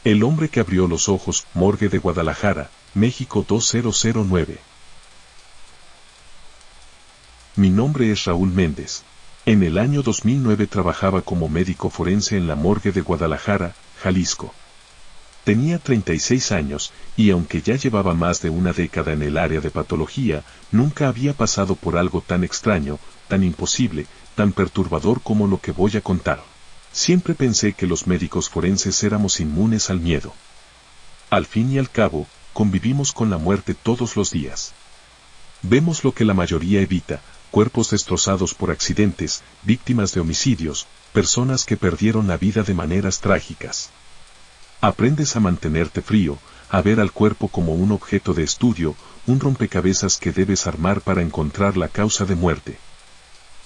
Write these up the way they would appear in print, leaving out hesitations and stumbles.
El hombre que abrió los ojos, Morgue de Guadalajara, México 2009. Mi nombre es Raúl Méndez. En el año 2009 trabajaba como médico forense en la Morgue de Guadalajara, Jalisco. Tenía 36 años, y aunque ya llevaba más de una década en el área de patología, nunca había pasado por algo tan extraño, tan imposible, tan perturbador como lo que voy a contar. Siempre pensé que los médicos forenses éramos inmunes al miedo. Al fin y al cabo, convivimos con la muerte todos los días. Vemos lo que la mayoría evita: cuerpos destrozados por accidentes, víctimas de homicidios, personas que perdieron la vida de maneras trágicas. Aprendes a mantenerte frío, a ver al cuerpo como un objeto de estudio, un rompecabezas que debes armar para encontrar la causa de muerte.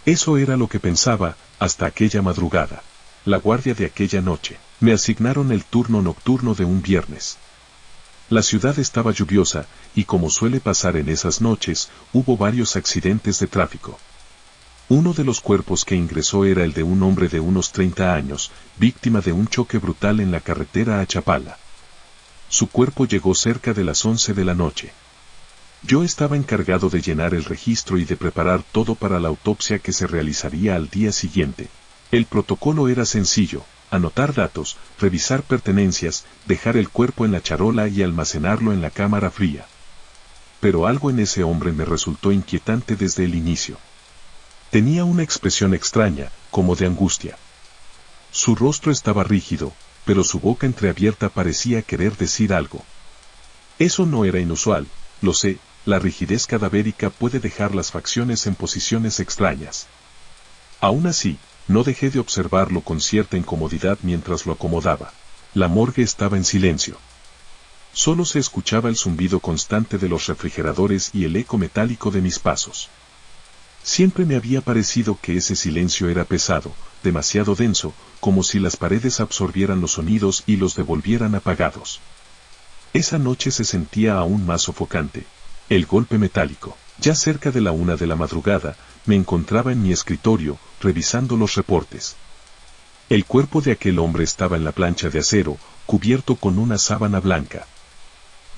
Eso era lo que pensaba, hasta aquella madrugada. La guardia de aquella noche. Me asignaron el turno nocturno de un viernes. La ciudad estaba lluviosa, y como suele pasar en esas noches, hubo varios accidentes de tráfico. Uno de los cuerpos que ingresó era el de un hombre de unos 30 años, víctima de un choque brutal en la carretera a Chapala. Su cuerpo llegó cerca de las 11 de la noche. Yo estaba encargado de llenar el registro y de preparar todo para la autopsia que se realizaría al día siguiente. El protocolo era sencillo: anotar datos, revisar pertenencias, dejar el cuerpo en la charola y almacenarlo en la cámara fría. Pero algo en ese hombre me resultó inquietante desde el inicio. Tenía una expresión extraña, como de angustia. Su rostro estaba rígido, pero su boca entreabierta parecía querer decir algo. Eso no era inusual, lo sé, la rigidez cadavérica puede dejar las facciones en posiciones extrañas. Aún así, no dejé de observarlo con cierta incomodidad mientras lo acomodaba. La morgue estaba en silencio. Solo se escuchaba el zumbido constante de los refrigeradores y el eco metálico de mis pasos. Siempre me había parecido que ese silencio era pesado, demasiado denso, como si las paredes absorbieran los sonidos y los devolvieran apagados. Esa noche se sentía aún más sofocante. El golpe metálico. Ya cerca de la 1 de la madrugada, me encontraba en mi escritorio, revisando los reportes. El cuerpo de aquel hombre estaba en la plancha de acero, cubierto con una sábana blanca.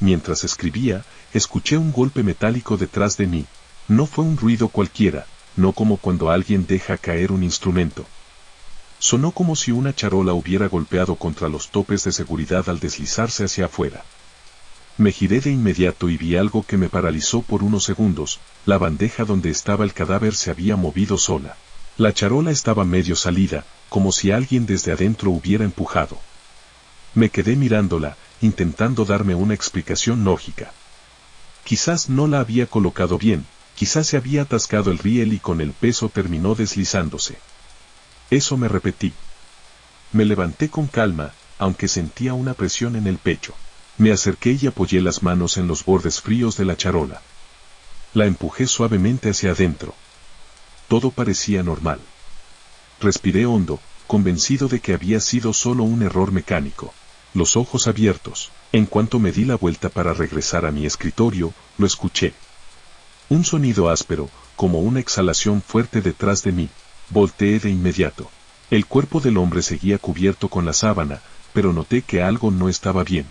Mientras escribía, escuché un golpe metálico detrás de mí. No fue un ruido cualquiera, no como cuando alguien deja caer un instrumento. Sonó como si una charola hubiera golpeado contra los topes de seguridad al deslizarse hacia afuera. Me giré de inmediato y vi algo que me paralizó por unos segundos: la bandeja donde estaba el cadáver se había movido sola. La charola estaba medio salida, como si alguien desde adentro hubiera empujado. Me quedé mirándola, intentando darme una explicación lógica. Quizás no la había colocado bien, quizás se había atascado el riel y con el peso terminó deslizándose. Eso me repetí. Me levanté con calma, aunque sentía una presión en el pecho. Me acerqué y apoyé las manos en los bordes fríos de la charola. La empujé suavemente hacia adentro. Todo parecía normal. Respiré hondo, convencido de que había sido solo un error mecánico. Los ojos abiertos. En cuanto me di la vuelta para regresar a mi escritorio, lo escuché. Un sonido áspero, como una exhalación fuerte detrás de mí. Volteé de inmediato. El cuerpo del hombre seguía cubierto con la sábana, pero noté que algo no estaba bien.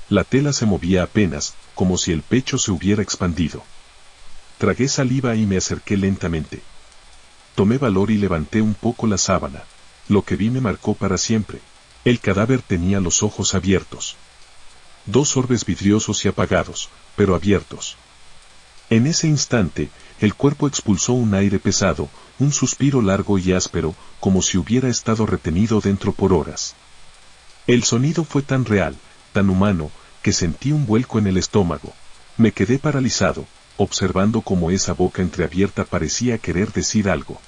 La tela se movía apenas, como si el pecho se hubiera expandido. Tragué saliva y me acerqué lentamente. Tomé valor y levanté un poco la sábana. Lo que vi me marcó para siempre. El cadáver tenía los ojos abiertos. 2 orbes vidriosos y apagados, pero abiertos. En ese instante, el cuerpo expulsó un aire pesado, un suspiro largo y áspero, como si hubiera estado retenido dentro por horas. El sonido fue tan real, tan humano, que sentí un vuelco en el estómago. Me quedé paralizado, observando cómo esa boca entreabierta parecía querer decir algo.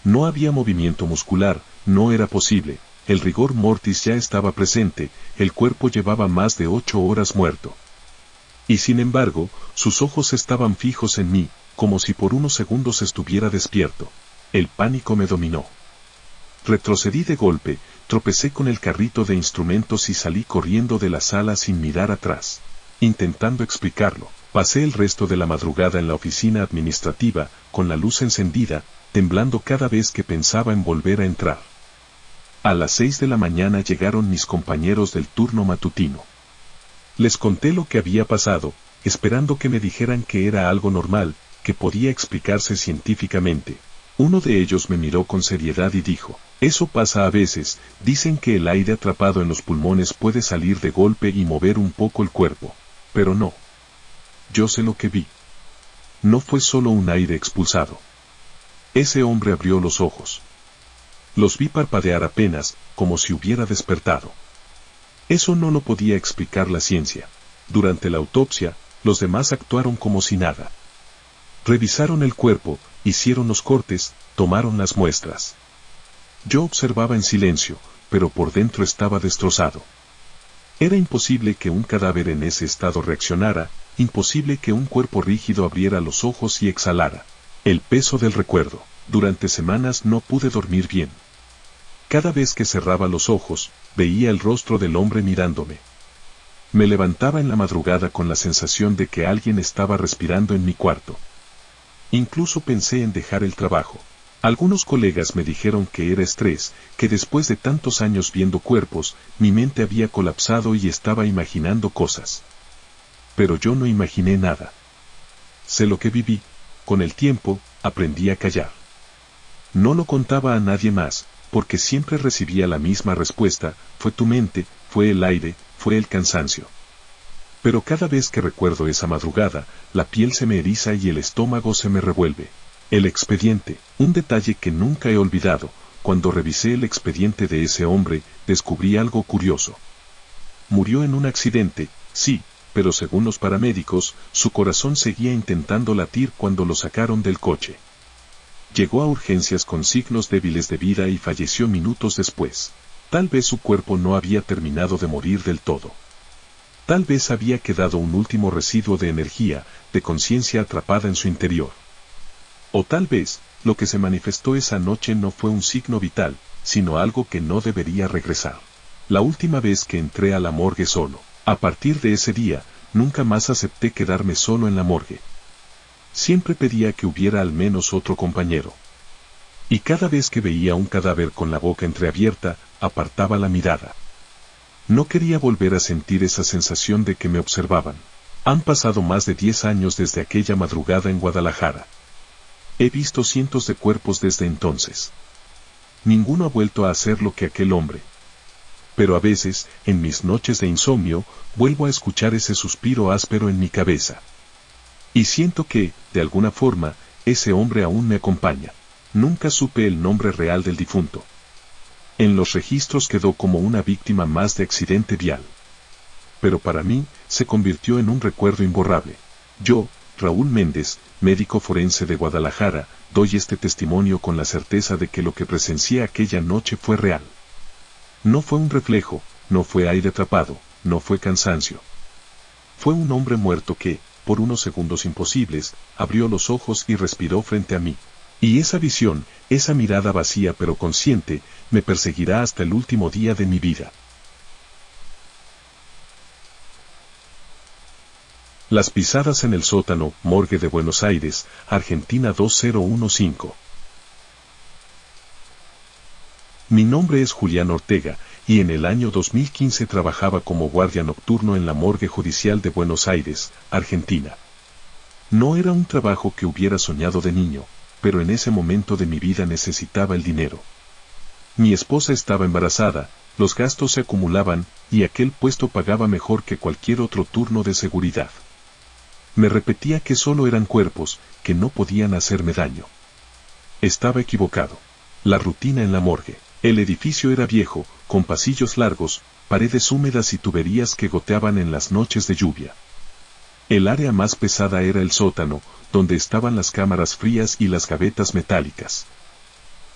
No había movimiento muscular, no era posible, el rigor mortis ya estaba presente, el cuerpo llevaba más de 8 horas muerto. Y sin embargo, sus ojos estaban fijos en mí, como si por unos segundos estuviera despierto. El pánico me dominó. Retrocedí de golpe, tropecé con el carrito de instrumentos y salí corriendo de la sala sin mirar atrás. Intentando explicarlo, pasé el resto de la madrugada en la oficina administrativa, con la luz encendida, temblando cada vez que pensaba en volver a entrar. A las 6 de la mañana llegaron mis compañeros del turno matutino. Les conté lo que había pasado, esperando que me dijeran que era algo normal, que podía explicarse científicamente. Uno de ellos me miró con seriedad y dijo, eso pasa a veces, dicen que el aire atrapado en los pulmones puede salir de golpe y mover un poco el cuerpo. Pero no. Yo sé lo que vi. No fue solo un aire expulsado. Ese hombre abrió los ojos. Los vi parpadear apenas, como si hubiera despertado. Eso no lo podía explicar la ciencia. Durante la autopsia, los demás actuaron como si nada. Revisaron el cuerpo, hicieron los cortes, tomaron las muestras. Yo observaba en silencio, pero por dentro estaba destrozado. Era imposible que un cadáver en ese estado reaccionara, imposible que un cuerpo rígido abriera los ojos y exhalara. El peso del recuerdo. Durante semanas no pude dormir bien. Cada vez que cerraba los ojos, veía el rostro del hombre mirándome. Me levantaba en la madrugada con la sensación de que alguien estaba respirando en mi cuarto. Incluso pensé en dejar el trabajo. Algunos colegas me dijeron que era estrés, que después de tantos años viendo cuerpos, mi mente había colapsado y estaba imaginando cosas. Pero yo no imaginé nada. Sé lo que viví. Con el tiempo, aprendí a callar. No lo contaba a nadie más, porque siempre recibía la misma respuesta, fue tu mente, fue el aire, fue el cansancio. Pero cada vez que recuerdo esa madrugada, la piel se me eriza y el estómago se me revuelve. El expediente, un detalle que nunca he olvidado, cuando revisé el expediente de ese hombre, descubrí algo curioso. Murió en un accidente, sí, pero según los paramédicos, su corazón seguía intentando latir cuando lo sacaron del coche. Llegó a urgencias con signos débiles de vida y falleció minutos después. Tal vez su cuerpo no había terminado de morir del todo. Tal vez había quedado un último residuo de energía, de conciencia atrapada en su interior. O tal vez, lo que se manifestó esa noche no fue un signo vital, sino algo que no debería regresar. La última vez que entré a la morgue solo, a partir de ese día, nunca más acepté quedarme solo en la morgue. Siempre pedía que hubiera al menos otro compañero. Y cada vez que veía un cadáver con la boca entreabierta, apartaba la mirada. No quería volver a sentir esa sensación de que me observaban. Han pasado más de 10 años desde aquella madrugada en Guadalajara. He visto cientos de cuerpos desde entonces. Ninguno ha vuelto a hacer lo que aquel hombre. Pero a veces, en mis noches de insomnio, vuelvo a escuchar ese suspiro áspero en mi cabeza. Y siento que, de alguna forma, ese hombre aún me acompaña. Nunca supe el nombre real del difunto. En los registros quedó como una víctima más de accidente vial. Pero para mí, se convirtió en un recuerdo imborrable. Yo, Raúl Méndez, médico forense de Guadalajara, doy este testimonio con la certeza de que lo que presencié aquella noche fue real. No fue un reflejo, no fue aire atrapado, no fue cansancio. Fue un hombre muerto que, por unos segundos imposibles, abrió los ojos y respiró frente a mí. Y esa visión, esa mirada vacía pero consciente, me perseguirá hasta el último día de mi vida. Las pisadas en el sótano, morgue de Buenos Aires, Argentina 2015. Mi nombre es Julián Ortega, y en el año 2015 trabajaba como guardia nocturno en la morgue judicial de Buenos Aires, Argentina. No era un trabajo que hubiera soñado de niño, pero en ese momento de mi vida necesitaba el dinero. Mi esposa estaba embarazada, los gastos se acumulaban, y aquel puesto pagaba mejor que cualquier otro turno de seguridad. Me repetía que solo eran cuerpos, que no podían hacerme daño. Estaba equivocado. La rutina en la morgue. El edificio era viejo, con pasillos largos, paredes húmedas y tuberías que goteaban en las noches de lluvia. El área más pesada era el sótano, donde estaban las cámaras frías y las gavetas metálicas.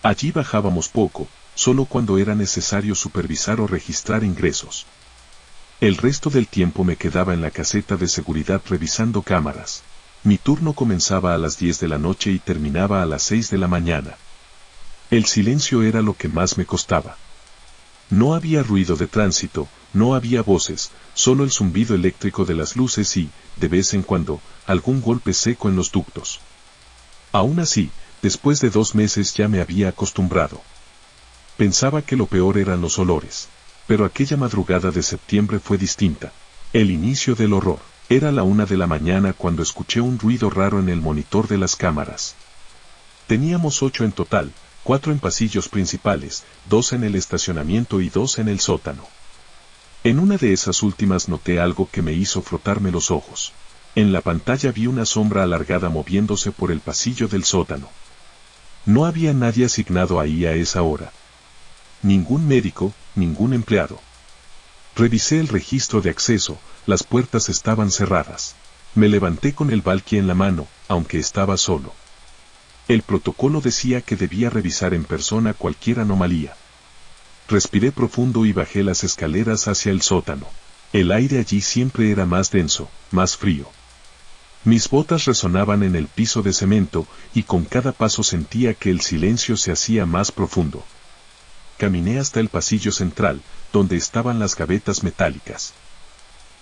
Allí bajábamos poco, solo cuando era necesario supervisar o registrar ingresos. El resto del tiempo me quedaba en la caseta de seguridad revisando cámaras. Mi turno comenzaba a las 10 de la noche y terminaba a las 6 de la mañana. El silencio era lo que más me costaba. No había ruido de tránsito, no había voces, solo el zumbido eléctrico de las luces y, de vez en cuando, algún golpe seco en los ductos. Aún así, después de 2 meses ya me había acostumbrado. Pensaba que lo peor eran los olores. Pero aquella madrugada de septiembre fue distinta. El inicio del horror. Era la 1 de la mañana cuando escuché un ruido raro en el monitor de las cámaras. Teníamos 8 en total, 4 en pasillos principales, 2 en el estacionamiento y 2 en el sótano. En una de esas últimas noté algo que me hizo frotarme los ojos. En la pantalla vi una sombra alargada moviéndose por el pasillo del sótano. No había nadie asignado ahí a esa hora. Ningún médico, ningún empleado. Revisé el registro de acceso, las puertas estaban cerradas. Me levanté con el valqui en la mano, aunque estaba solo. El protocolo decía que debía revisar en persona cualquier anomalía. Respiré profundo y bajé las escaleras hacia el sótano. El aire allí siempre era más denso, más frío. Mis botas resonaban en el piso de cemento, y con cada paso sentía que el silencio se hacía más profundo. Caminé hasta el pasillo central, donde estaban las gavetas metálicas.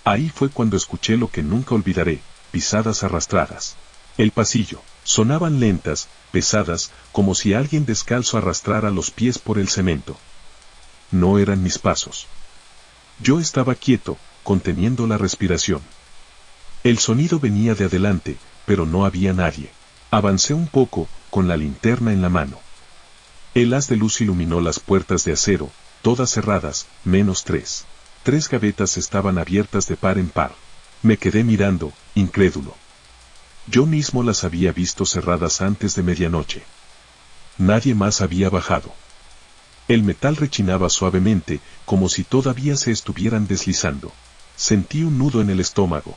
Ahí fue cuando escuché lo que nunca olvidaré, pisadas arrastradas. El pasillo, sonaban lentas, pesadas, como si alguien descalzo arrastrara los pies por el cemento. No eran mis pasos. Yo estaba quieto, conteniendo la respiración. El sonido venía de adelante, pero no había nadie. Avancé un poco, con la linterna en la mano. El haz de luz iluminó las puertas de acero, todas cerradas, menos 3. 3 gavetas estaban abiertas de par en par. Me quedé mirando, incrédulo. Yo mismo las había visto cerradas antes de medianoche. Nadie más había bajado. El metal rechinaba suavemente, como si todavía se estuvieran deslizando. Sentí un nudo en el estómago.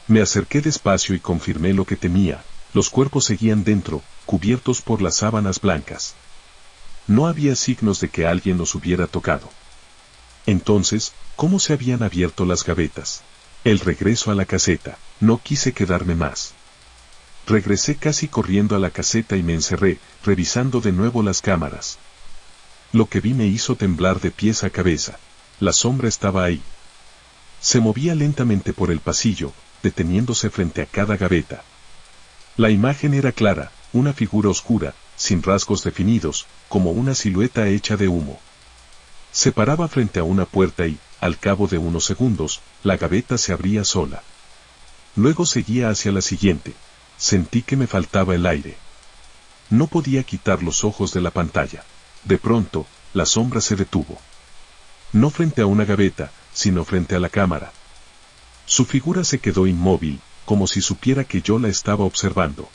Me acerqué despacio y confirmé lo que temía. Los cuerpos seguían dentro, cubiertos por las sábanas blancas. No había signos de que alguien los hubiera tocado. Entonces, ¿cómo se habían abierto las gavetas? El regreso a la caseta. No quise quedarme más. Regresé casi corriendo a la caseta y me encerré, revisando de nuevo las cámaras. Lo que vi me hizo temblar de pies a cabeza. La sombra estaba ahí. Se movía lentamente por el pasillo, deteniéndose frente a cada gaveta. La imagen era clara, una figura oscura, sin rasgos definidos, como una silueta hecha de humo. Se paraba frente a una puerta y, al cabo de unos segundos, la gaveta se abría sola. Luego seguía hacia la siguiente. Sentí que me faltaba el aire. No podía quitar los ojos de la pantalla. De pronto, la sombra se detuvo. No frente a una gaveta, sino frente a la cámara. Su figura se quedó inmóvil, como si supiera que yo la estaba observando.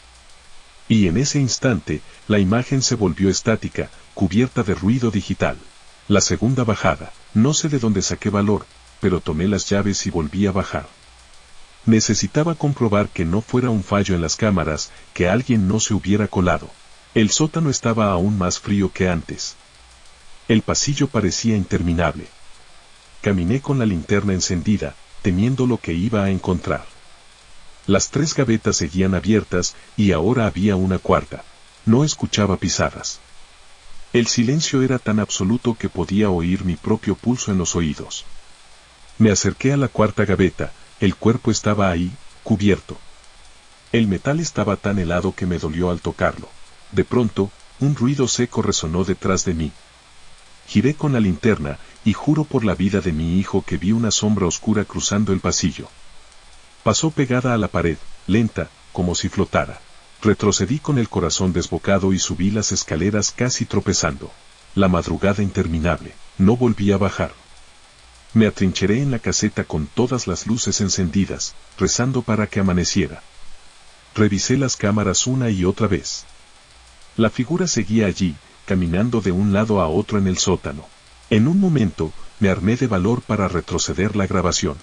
Y en ese instante, la imagen se volvió estática, cubierta de ruido digital. La segunda bajada. No sé de dónde saqué valor, pero tomé las llaves y volví a bajar. Necesitaba comprobar que no fuera un fallo en las cámaras, que alguien no se hubiera colado. El sótano estaba aún más frío que antes. El pasillo parecía interminable. Caminé con la linterna encendida, temiendo lo que iba a encontrar. Las 3 gavetas seguían abiertas, y ahora había una cuarta. No escuchaba pisadas. El silencio era tan absoluto que podía oír mi propio pulso en los oídos. Me acerqué a la cuarta gaveta, el cuerpo estaba ahí, cubierto. El metal estaba tan helado que me dolió al tocarlo. De pronto, un ruido seco resonó detrás de mí. Giré con la linterna, y juro por la vida de mi hijo que vi una sombra oscura cruzando el pasillo. Pasó pegada a la pared, lenta, como si flotara. Retrocedí con el corazón desbocado y subí las escaleras casi tropezando. La madrugada interminable. No volví a bajar. Me atrincheré en la caseta con todas las luces encendidas, rezando para que amaneciera. Revisé las cámaras una y otra vez. La figura seguía allí, caminando de un lado a otro en el sótano. En un momento, me armé de valor para retroceder la grabación.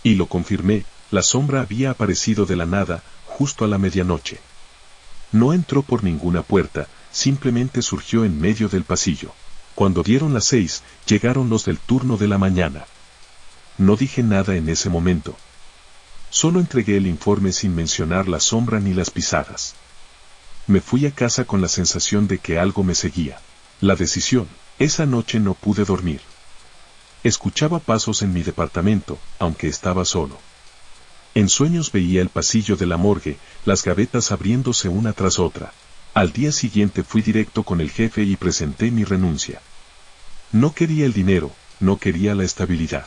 Y lo confirmé, la sombra había aparecido de la nada, justo a la medianoche. No entró por ninguna puerta, simplemente surgió en medio del pasillo. Cuando dieron las 6, llegaron los del turno de la mañana. No dije nada en ese momento. Solo entregué el informe sin mencionar la sombra ni las pisadas. Me fui a casa con la sensación de que algo me seguía. La decisión. Esa noche no pude dormir. Escuchaba pasos en mi departamento, aunque estaba solo. En sueños veía el pasillo de la morgue, las gavetas abriéndose una tras otra. Al día siguiente fui directo con el jefe y presenté mi renuncia. No quería el dinero, no quería la estabilidad.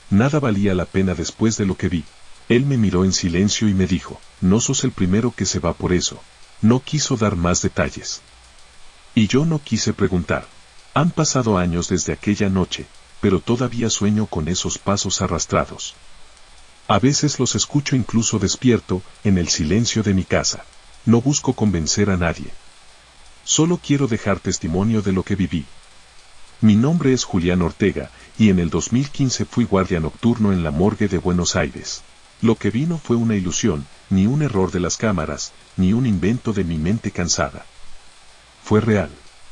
Nada valía la pena después de lo que vi. Él me miró en silencio y me dijo, no sos el primero que se va por eso. No quiso dar más detalles. Y yo no quise preguntar. Han pasado años desde aquella noche, pero todavía sueño con esos pasos arrastrados. A veces los escucho incluso despierto, en el silencio de mi casa. No busco convencer a nadie. Solo quiero dejar testimonio de lo que viví. Mi nombre es Julián Ortega, y en el 2015 fui guardia nocturno en la morgue de Buenos Aires. Lo que vi no fue una ilusión, ni un error de las cámaras, ni un invento de mi mente cansada. Fue real.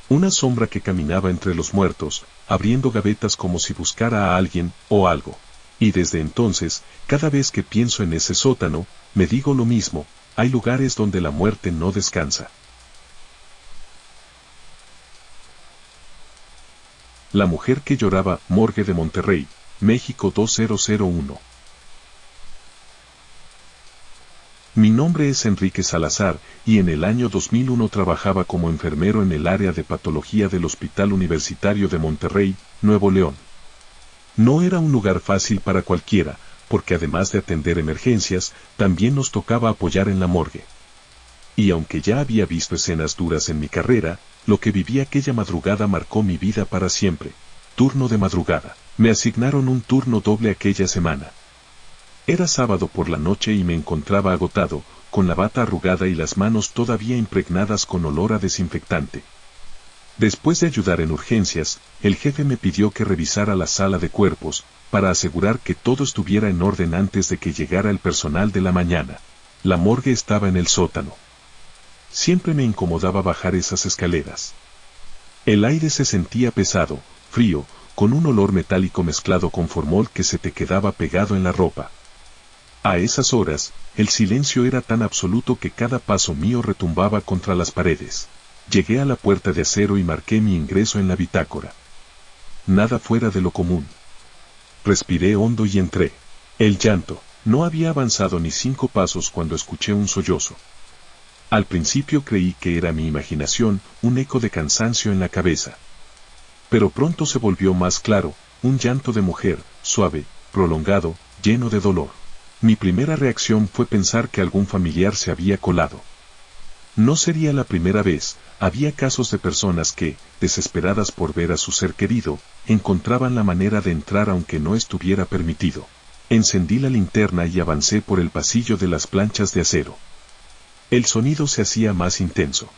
Una sombra que caminaba entre los muertos, abriendo gavetas como si buscara a alguien o algo. Y desde entonces, cada vez que pienso en ese sótano, me digo lo mismo, hay lugares donde la muerte no descansa. La mujer que lloraba, morgue de Monterrey, México 2001. Mi nombre es Enrique Salazar, y en el año 2001 trabajaba como enfermero en el área de patología del Hospital Universitario de Monterrey, Nuevo León. No era un lugar fácil para cualquiera, porque además de atender emergencias, también nos tocaba apoyar en la morgue. Y aunque ya había visto escenas duras en mi carrera, lo que viví aquella madrugada marcó mi vida para siempre. Turno de madrugada. Me asignaron un turno doble aquella semana. Era sábado por la noche y me encontraba agotado, con la bata arrugada y las manos todavía impregnadas con olor a desinfectante. Después de ayudar en urgencias, el jefe me pidió que revisara la sala de cuerpos, para asegurar que todo estuviera en orden antes de que llegara el personal de la mañana. La morgue estaba en el sótano. Siempre me incomodaba bajar esas escaleras. El aire se sentía pesado, frío, con un olor metálico mezclado con formol que se te quedaba pegado en la ropa. A esas horas, el silencio era tan absoluto que cada paso mío retumbaba contra las paredes. Llegué a la puerta de acero y marqué mi ingreso en la bitácora. Nada fuera de lo común. Respiré hondo y entré. El llanto. No había avanzado ni 5 pasos cuando escuché un sollozo. Al principio creí que era mi imaginación, un eco de cansancio en la cabeza. Pero pronto se volvió más claro, un llanto de mujer, suave, prolongado, lleno de dolor. Mi primera reacción fue pensar que algún familiar se había colado. No sería la primera vez, había casos de personas que, desesperadas por ver a su ser querido, encontraban la manera de entrar aunque no estuviera permitido. Encendí la linterna y avancé por el pasillo de las planchas de acero. El sonido se hacía más intenso.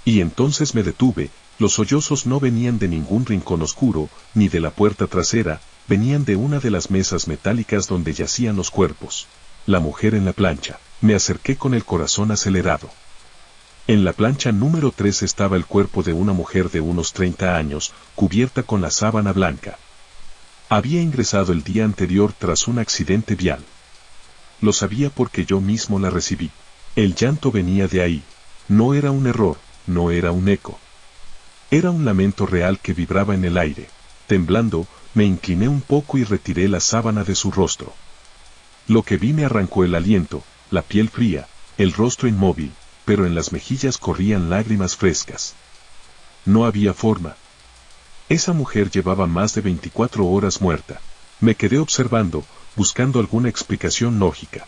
Y entonces me detuve, los sollozos no venían de ningún rincón oscuro, ni de la puerta trasera, venían de una de las mesas metálicas donde yacían los cuerpos. La mujer en la plancha. Me acerqué con el corazón acelerado. En la plancha número 3 estaba el cuerpo de una mujer de unos 30 años, cubierta con la sábana blanca. Había ingresado el día anterior tras un accidente vial. Lo sabía porque yo mismo la recibí. El llanto venía de ahí. No era un error, no era un eco. Era un lamento real que vibraba en el aire. Temblando, me incliné un poco y retiré la sábana de su rostro. Lo que vi me arrancó el aliento, la piel fría, el rostro inmóvil, pero en las mejillas corrían lágrimas frescas. No había forma. Esa mujer llevaba más de 24 horas muerta. Me quedé observando, buscando alguna explicación lógica.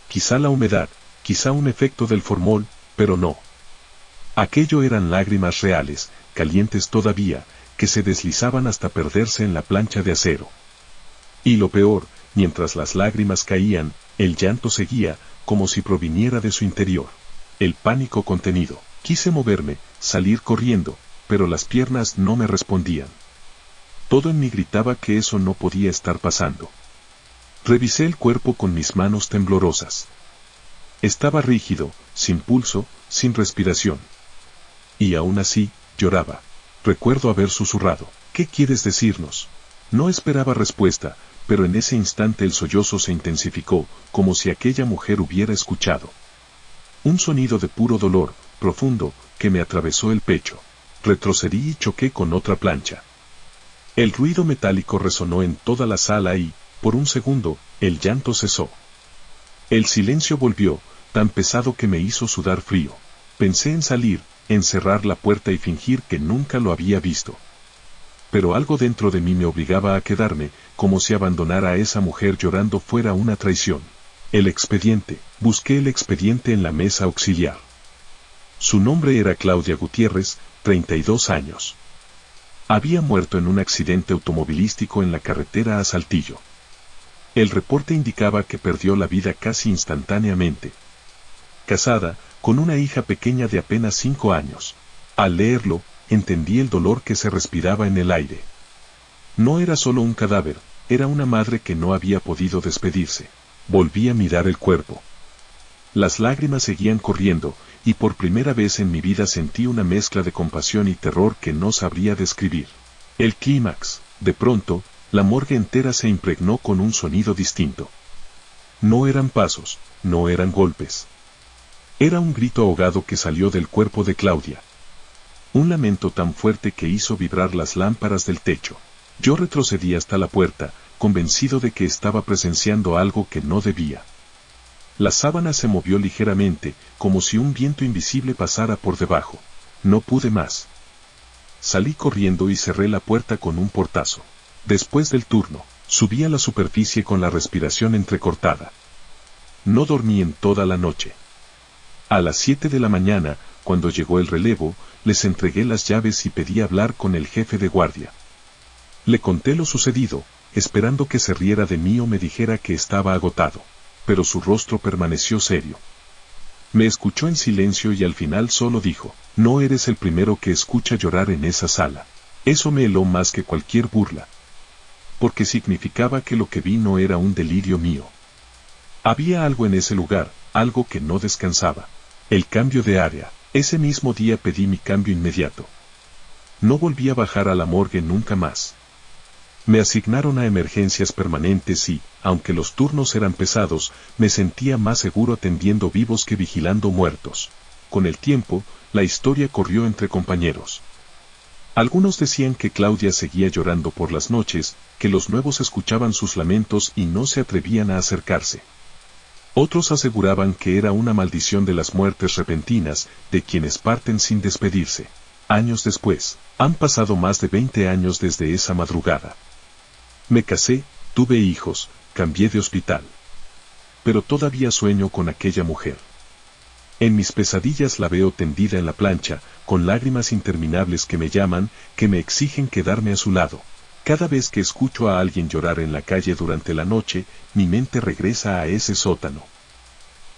Quizá la humedad, quizá un efecto del formol, pero no. Aquello eran lágrimas reales, calientes todavía, que se deslizaban hasta perderse en la plancha de acero. Y lo peor, mientras las lágrimas caían, el llanto seguía, como si proviniera de su interior. El pánico contenido. Quise moverme, salir corriendo, pero las piernas no me respondían. Todo en mí gritaba que eso no podía estar pasando. Revisé el cuerpo con mis manos temblorosas. Estaba rígido, sin pulso, sin respiración. Y aún así, lloraba. Recuerdo haber susurrado, ¿qué quieres decirnos? No esperaba respuesta, pero en ese instante el sollozo se intensificó, como si aquella mujer hubiera escuchado. Un sonido de puro dolor, profundo, que me atravesó el pecho. Retrocedí y choqué con otra plancha. El ruido metálico resonó en toda la sala y, por un segundo, el llanto cesó. El silencio volvió, tan pesado que me hizo sudar frío. Pensé en salir, en cerrar la puerta y fingir que nunca lo había visto. Pero algo dentro de mí me obligaba a quedarme, como si abandonar a esa mujer llorando fuera una traición. El expediente. Busqué el expediente en la mesa auxiliar. Su nombre era Claudia Gutiérrez, 32 años. Había muerto en un accidente automovilístico en la carretera a Saltillo. El reporte indicaba que perdió la vida casi instantáneamente. Casada, con una hija pequeña de apenas 5 años. Al leerlo, entendí el dolor que se respiraba en el aire. No era solo un cadáver, era una madre que no había podido despedirse. Volví a mirar el cuerpo. Las lágrimas seguían corriendo, y por primera vez en mi vida sentí una mezcla de compasión y terror que no sabría describir. El clímax, de pronto, la morgue entera se impregnó con un sonido distinto. No eran pasos, no eran golpes. Era un grito ahogado que salió del cuerpo de Claudia. Un lamento tan fuerte que hizo vibrar las lámparas del techo. Yo retrocedí hasta la puerta, convencido de que estaba presenciando algo que no debía. La sábana se movió ligeramente, como si un viento invisible pasara por debajo. No pude más. Salí corriendo y cerré la puerta con un portazo. Después del turno, subí a la superficie con la respiración entrecortada. No dormí en toda la noche. A las 7 de la mañana, cuando llegó el relevo, les entregué las llaves y pedí hablar con el jefe de guardia. Le conté lo sucedido, esperando que se riera de mí o me dijera que estaba agotado, pero su rostro permaneció serio. Me escuchó en silencio y al final solo dijo, no eres el primero que escucha llorar en esa sala. Eso me heló más que cualquier burla. Porque significaba que lo que vi no era un delirio mío. Había algo en ese lugar, algo que no descansaba. El cambio de área. Ese mismo día pedí mi cambio inmediato. No volví a bajar a la morgue nunca más. Me asignaron a emergencias permanentes y, aunque los turnos eran pesados, me sentía más seguro atendiendo vivos que vigilando muertos. Con el tiempo, la historia corrió entre compañeros. Algunos decían que Claudia seguía llorando por las noches, que los nuevos escuchaban sus lamentos y no se atrevían a acercarse. Otros aseguraban que era una maldición de las muertes repentinas, de quienes parten sin despedirse. Años después, han pasado más de 20 años desde esa madrugada. Me casé, tuve hijos, cambié de hospital. Pero todavía sueño con aquella mujer. En mis pesadillas la veo tendida en la plancha, con lágrimas interminables que me llaman, que me exigen quedarme a su lado. Cada vez que escucho a alguien llorar en la calle durante la noche, mi mente regresa a ese sótano.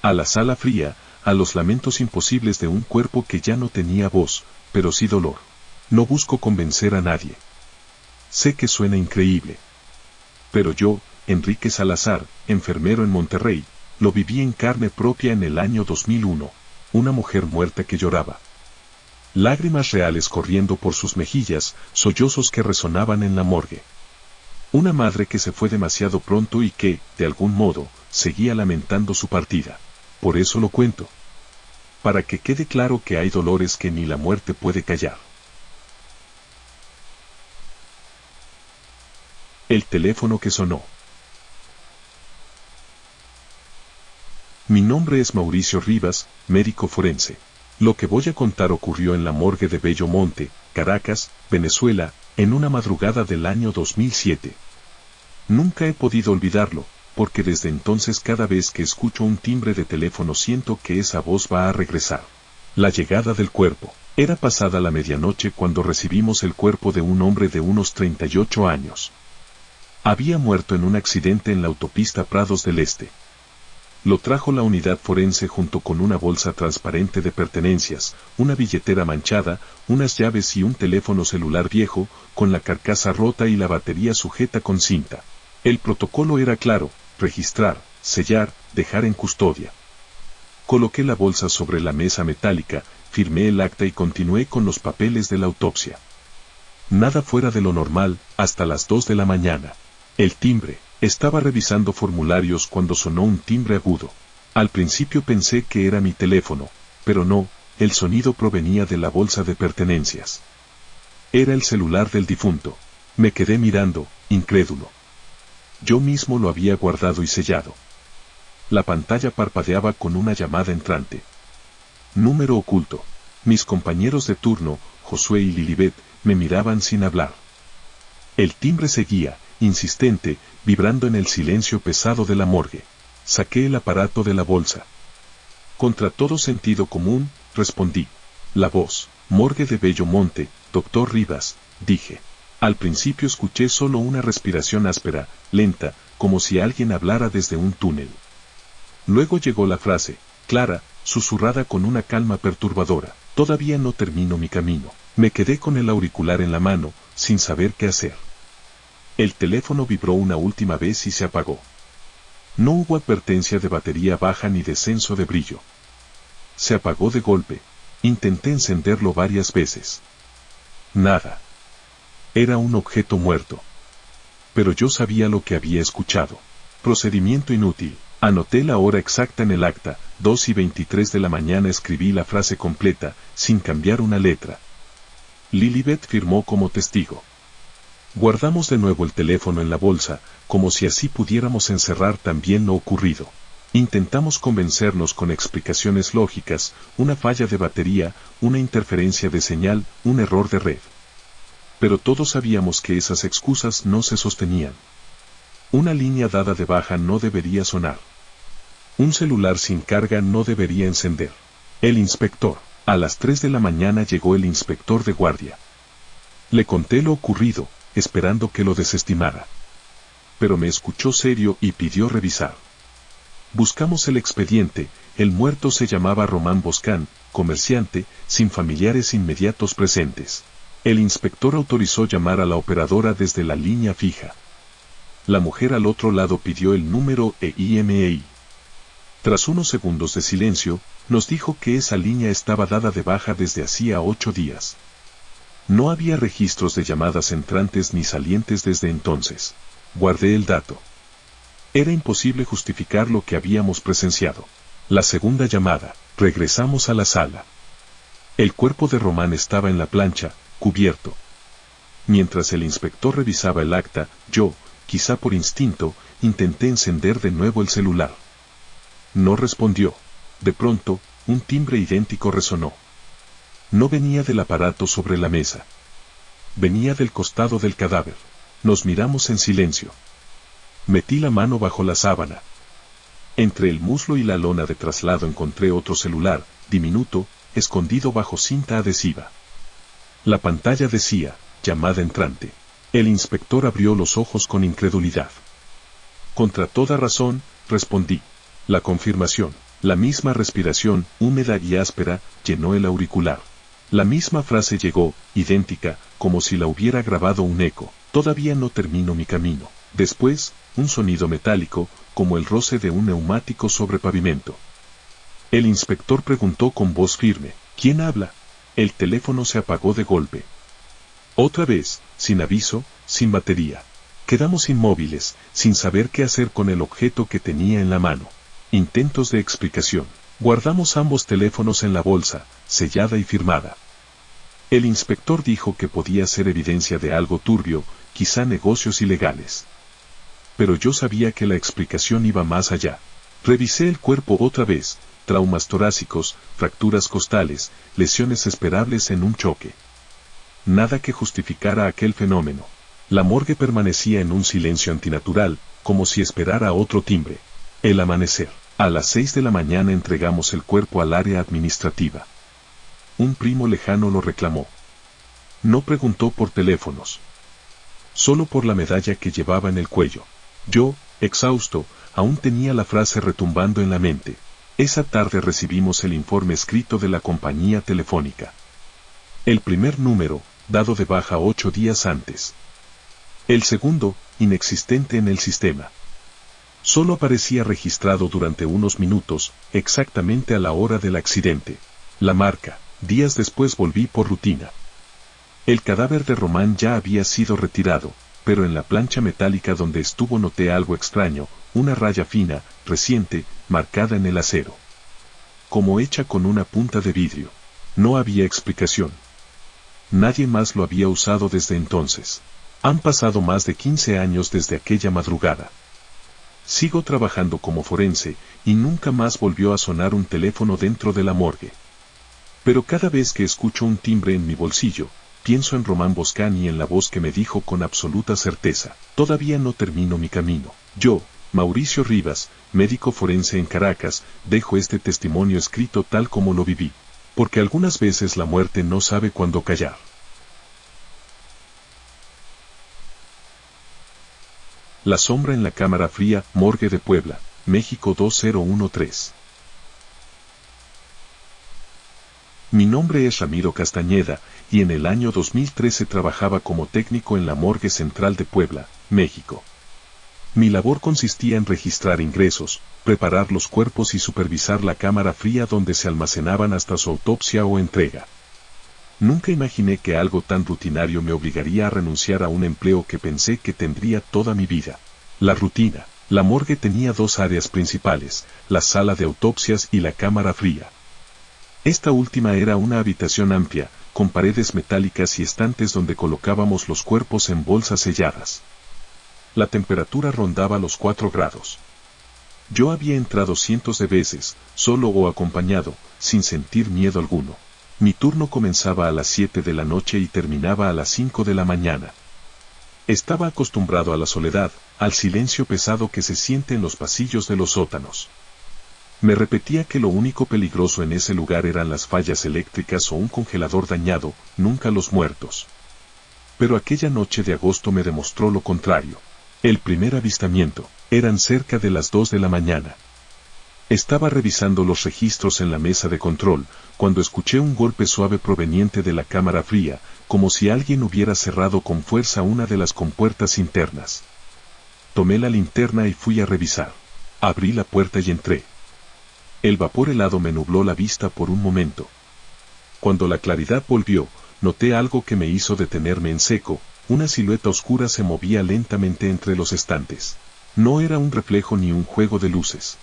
A la sala fría, a los lamentos imposibles de un cuerpo que ya no tenía voz, pero sí dolor. No busco convencer a nadie. Sé que suena increíble. Pero yo, Enrique Salazar, enfermero en Monterrey, lo viví en carne propia en el año 2001, una mujer muerta que lloraba. Lágrimas reales corriendo por sus mejillas, sollozos que resonaban en la morgue. Una madre que se fue demasiado pronto y que, de algún modo, seguía lamentando su partida. Por eso lo cuento. Para que quede claro que hay dolores que ni la muerte puede callar. El teléfono que sonó. Mi nombre es Mauricio Rivas, médico forense. Lo que voy a contar ocurrió en la morgue de Bello Monte, Caracas, Venezuela, en una madrugada del año 2007. Nunca he podido olvidarlo, porque desde entonces cada vez que escucho un timbre de teléfono siento que esa voz va a regresar. La llegada del cuerpo. Era pasada la medianoche cuando recibimos el cuerpo de un hombre de unos 38 años. Había muerto en un accidente en la autopista Prados del Este. Lo trajo la unidad forense junto con una bolsa transparente de pertenencias, una billetera manchada, unas llaves y un teléfono celular viejo, con la carcasa rota y la batería sujeta con cinta. El protocolo era claro: registrar, sellar, dejar en custodia. Coloqué la bolsa sobre la mesa metálica, firmé el acta y continué con los papeles de la autopsia. Nada fuera de lo normal, hasta las 2 de la mañana. El timbre. Estaba revisando formularios cuando sonó un timbre agudo. Al principio pensé que era mi teléfono, pero no, el sonido provenía de la bolsa de pertenencias. Era el celular del difunto. Me quedé mirando, incrédulo. Yo mismo lo había guardado y sellado. La pantalla parpadeaba con una llamada entrante. Número oculto. Mis compañeros de turno, Josué y Lilibet, me miraban sin hablar. El timbre seguía, insistente, vibrando en el silencio pesado de la morgue. Saqué el aparato de la bolsa. Contra todo sentido común, respondí. La voz, morgue de Bellomonte, doctor Rivas, dije. Al principio escuché solo una respiración áspera, lenta, como si alguien hablara desde un túnel. Luego llegó la frase, clara, susurrada con una calma perturbadora. Todavía no termino mi camino. Me quedé con el auricular en la mano, sin saber qué hacer. El teléfono vibró una última vez y se apagó. No hubo advertencia de batería baja ni descenso de brillo. Se apagó de golpe. Intenté encenderlo varias veces. Nada. Era un objeto muerto. Pero yo sabía lo que había escuchado. Procedimiento inútil. Anoté la hora exacta en el acta, 2:23 de la mañana escribí la frase completa, sin cambiar una letra. Lilibet firmó como testigo. Guardamos de nuevo el teléfono en la bolsa, como si así pudiéramos encerrar también lo ocurrido. Intentamos convencernos con explicaciones lógicas, una falla de batería, una interferencia de señal, un error de red. Pero todos sabíamos que esas excusas no se sostenían. Una línea dada de baja no debería sonar. Un celular sin carga no debería encender. El inspector. A las 3 de la mañana llegó el inspector de guardia. Le conté lo ocurrido, esperando que lo desestimara. Pero me escuchó serio y pidió revisar. Buscamos el expediente, el muerto se llamaba Román Boscán, comerciante, sin familiares inmediatos presentes. El inspector autorizó llamar a la operadora desde la línea fija. La mujer al otro lado pidió el número EIMEI. Tras unos segundos de silencio, nos dijo que esa línea estaba dada de baja desde hacía 8 días. No había registros de llamadas entrantes ni salientes desde entonces. Guardé el dato. Era imposible justificar lo que habíamos presenciado. La segunda llamada. Regresamos a la sala. El cuerpo de Román estaba en la plancha, cubierto. Mientras el inspector revisaba el acta, yo, quizá por instinto, intenté encender de nuevo el celular. No respondió. De pronto, un timbre idéntico resonó. No venía del aparato sobre la mesa. Venía del costado del cadáver. Nos miramos en silencio. Metí la mano bajo la sábana. Entre el muslo y la lona de traslado encontré otro celular, diminuto, escondido bajo cinta adhesiva. La pantalla decía, llamada entrante. El inspector abrió los ojos con incredulidad. Contra toda razón, respondí. La confirmación, la misma respiración, húmeda y áspera, llenó el auricular. La misma frase llegó, idéntica, como si la hubiera grabado un eco. Todavía no termino mi camino. Después, un sonido metálico, como el roce de un neumático sobre pavimento. El inspector preguntó con voz firme, ¿quién habla? El teléfono se apagó de golpe. Otra vez, sin aviso, sin batería. Quedamos inmóviles, sin saber qué hacer con el objeto que tenía en la mano. Intentos de explicación. Guardamos ambos teléfonos en la bolsa, sellada y firmada. El inspector dijo que podía ser evidencia de algo turbio, quizá negocios ilegales. Pero yo sabía que la explicación iba más allá. Revisé el cuerpo otra vez, traumas torácicos, fracturas costales, lesiones esperables en un choque. Nada que justificara aquel fenómeno. La morgue permanecía en un silencio antinatural, como si esperara otro timbre. El amanecer. A las 6 de la mañana entregamos el cuerpo al área administrativa. Un primo lejano lo reclamó. No preguntó por teléfonos. Solo por la medalla que llevaba en el cuello. Yo, exhausto, aún tenía la frase retumbando en la mente. Esa tarde recibimos el informe escrito de la compañía telefónica. El primer número, dado de baja 8 días antes. El segundo, inexistente en el sistema. Solo aparecía registrado durante unos minutos, exactamente a la hora del accidente. La marca. Días después volví por rutina. El cadáver de Román ya había sido retirado, pero en la plancha metálica donde estuvo noté algo extraño, una raya fina, reciente, marcada en el acero. Como hecha con una punta de vidrio. No había explicación. Nadie más lo había usado desde entonces. Han pasado más de 15 años desde aquella madrugada. Sigo trabajando como forense, y nunca más volvió a sonar un teléfono dentro de la morgue. Pero cada vez que escucho un timbre en mi bolsillo, pienso en Román Boscán y en la voz que me dijo con absoluta certeza: todavía no termino mi camino. Yo, Mauricio Rivas, médico forense en Caracas, dejo este testimonio escrito tal como lo viví. Porque algunas veces la muerte no sabe cuándo callar. La sombra en la cámara fría, Morgue de Puebla, México 2013. Mi nombre es Ramiro Castañeda, y en el año 2013 trabajaba como técnico en la Morgue Central de Puebla, México. Mi labor consistía en registrar ingresos, preparar los cuerpos y supervisar la cámara fría donde se almacenaban hasta su autopsia o entrega. Nunca imaginé que algo tan rutinario me obligaría a renunciar a un empleo que pensé que tendría toda mi vida. La rutina. La morgue tenía dos áreas principales, la sala de autopsias y la cámara fría. Esta última era una habitación amplia, con paredes metálicas y estantes donde colocábamos los cuerpos en bolsas selladas. La temperatura rondaba los 4 grados. Yo había entrado cientos de veces, solo o acompañado, sin sentir miedo alguno. Mi turno comenzaba a las 7 de la noche y terminaba a las 5 de la mañana. Estaba acostumbrado a la soledad, al silencio pesado que se siente en los pasillos de los sótanos. Me repetía que lo único peligroso en ese lugar eran las fallas eléctricas o un congelador dañado, nunca los muertos. Pero aquella noche de agosto me demostró lo contrario. El primer avistamiento, eran cerca de las 2 de la mañana. Estaba revisando los registros en la mesa de control, cuando escuché un golpe suave proveniente de la cámara fría, como si alguien hubiera cerrado con fuerza una de las compuertas internas. Tomé la linterna y fui a revisar. Abrí la puerta y entré. El vapor helado me nubló la vista por un momento. Cuando la claridad volvió, noté algo que me hizo detenerme en seco. Una silueta oscura se movía lentamente entre los estantes. No era un reflejo ni un juego de luces.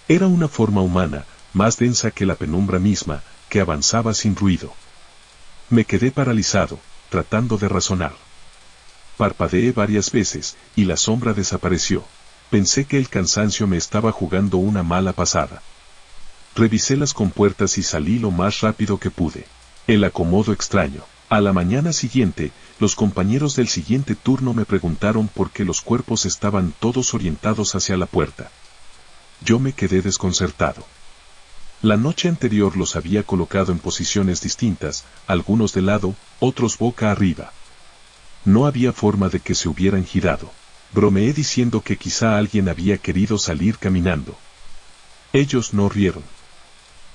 Era una forma humana, más densa que la penumbra misma, que avanzaba sin ruido. Me quedé paralizado, tratando de razonar. Parpadeé varias veces, y la sombra desapareció. Pensé que el cansancio me estaba jugando una mala pasada. Revisé las compuertas y salí lo más rápido que pude. El acomodo extraño. A la mañana siguiente, los compañeros del siguiente turno me preguntaron por qué los cuerpos estaban todos orientados hacia la puerta. Yo me quedé desconcertado. La noche anterior los había colocado en posiciones distintas, algunos de lado, otros boca arriba. No había forma de que se hubieran girado. Bromeé diciendo que quizá alguien había querido salir caminando. Ellos no rieron.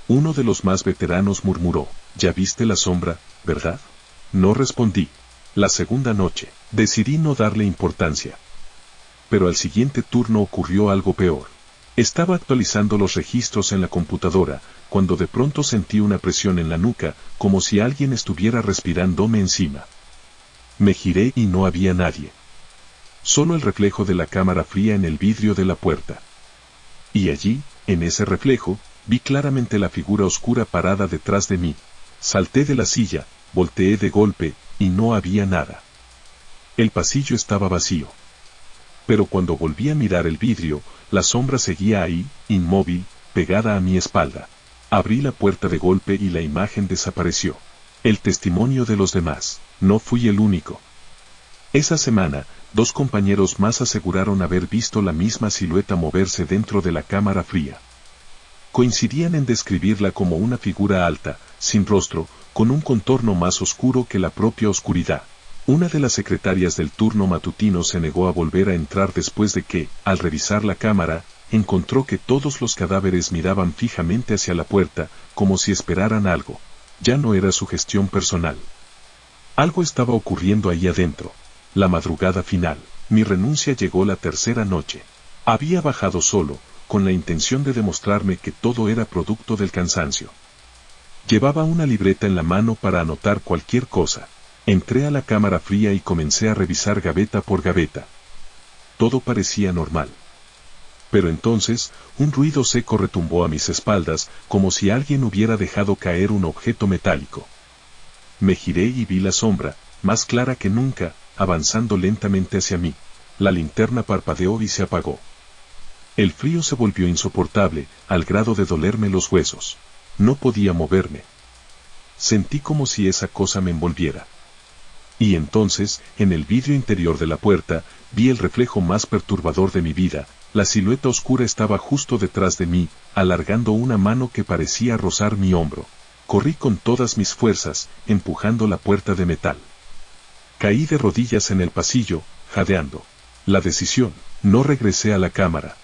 Uno de los más veteranos murmuró: «¿Ya viste la sombra, verdad?». No respondí. La segunda noche, decidí no darle importancia. Pero al siguiente turno ocurrió algo peor. Estaba actualizando los registros en la computadora, cuando de pronto sentí una presión en la nuca, como si alguien estuviera respirándome encima. Me giré y no había nadie. Solo el reflejo de la cámara fría en el vidrio de la puerta. Y allí, en ese reflejo, vi claramente la figura oscura parada detrás de mí. Salté de la silla, volteé de golpe, y no había nada. El pasillo estaba vacío. Pero cuando volví a mirar el vidrio, la sombra seguía ahí, inmóvil, pegada a mi espalda. Abrí la puerta de golpe y la imagen desapareció. El testimonio de los demás. No fui el único. Esa semana, 2 compañeros más aseguraron haber visto la misma silueta moverse dentro de la cámara fría. Coincidían en describirla como una figura alta, sin rostro, con un contorno más oscuro que la propia oscuridad. Una de las secretarias del turno matutino se negó a volver a entrar después de que, al revisar la cámara, encontró que todos los cadáveres miraban fijamente hacia la puerta, como si esperaran algo. Ya no era su gestión personal. Algo estaba ocurriendo ahí adentro. La madrugada final. Mi renuncia llegó la tercera noche. Había bajado solo, con la intención de demostrarme que todo era producto del cansancio. Llevaba una libreta en la mano para anotar cualquier cosa. Entré a la cámara fría y comencé a revisar gaveta por gaveta. Todo parecía normal. Pero entonces, un ruido seco retumbó a mis espaldas, como si alguien hubiera dejado caer un objeto metálico. Me giré y vi la sombra, más clara que nunca, avanzando lentamente hacia mí. La linterna parpadeó y se apagó. El frío se volvió insoportable, al grado de dolerme los huesos. No podía moverme. Sentí como si esa cosa me envolviera. Y entonces, en el vidrio interior de la puerta, vi el reflejo más perturbador de mi vida. La silueta oscura estaba justo detrás de mí, alargando una mano que parecía rozar mi hombro. Corrí con todas mis fuerzas, empujando la puerta de metal. Caí de rodillas en el pasillo, jadeando. La decisión, no regresé a la cámara.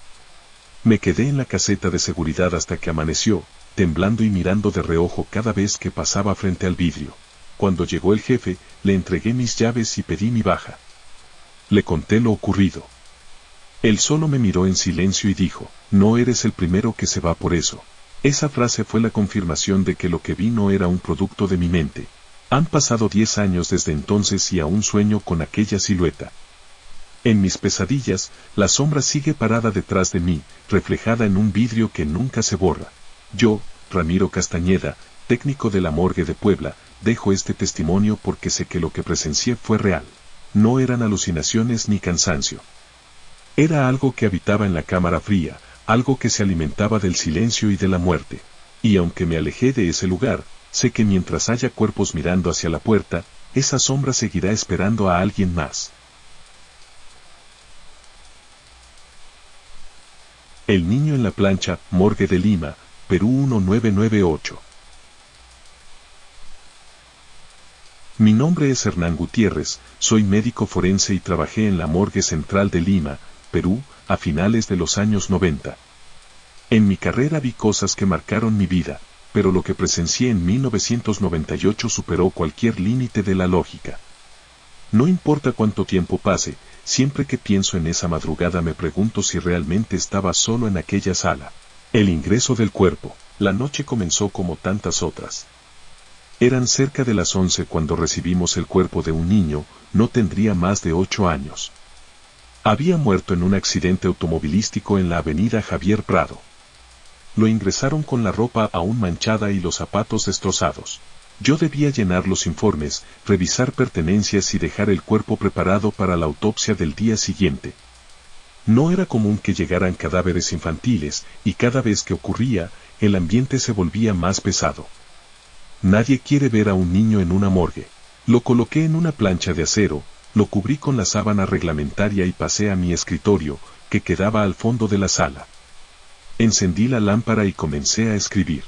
Me quedé en la caseta de seguridad hasta que amaneció, temblando y mirando de reojo cada vez que pasaba frente al vidrio. Cuando llegó el jefe, le entregué mis llaves y pedí mi baja. Le conté lo ocurrido. Él solo me miró en silencio y dijo, no eres el primero que se va por eso. Esa frase fue la confirmación de que lo que vi no era un producto de mi mente. Han pasado 10 años desde entonces y aún sueño con aquella silueta. En mis pesadillas, la sombra sigue parada detrás de mí, reflejada en un vidrio que nunca se borra. Yo, Ramiro Castañeda, técnico de la morgue de Puebla, dejo este testimonio porque sé que lo que presencié fue real. No eran alucinaciones ni cansancio. Era algo que habitaba en la cámara fría, algo que se alimentaba del silencio y de la muerte. Y aunque me alejé de ese lugar, sé que mientras haya cuerpos mirando hacia la puerta, esa sombra seguirá esperando a alguien más. El niño en la plancha, Morgue de Lima, Perú 1998. Mi nombre es Hernán Gutiérrez, soy médico forense y trabajé en la Morgue Central de Lima, Perú, a finales de los años 90. En mi carrera vi cosas que marcaron mi vida, pero lo que presencié en 1998 superó cualquier límite de la lógica. No importa cuánto tiempo pase, siempre que pienso en esa madrugada me pregunto si realmente estaba solo en aquella sala. El ingreso del cuerpo. La noche comenzó como tantas otras. Eran cerca de las 11 cuando recibimos el cuerpo de un niño, no tendría más de 8 años. Había muerto en un accidente automovilístico en la avenida Javier Prado. Lo ingresaron con la ropa aún manchada y los zapatos destrozados. Yo debía llenar los informes, revisar pertenencias y dejar el cuerpo preparado para la autopsia del día siguiente. No era común que llegaran cadáveres infantiles, y cada vez que ocurría, el ambiente se volvía más pesado. Nadie quiere ver a un niño en una morgue. Lo coloqué en una plancha de acero, lo cubrí con la sábana reglamentaria y pasé a mi escritorio, que quedaba al fondo de la sala. Encendí la lámpara y comencé a escribir.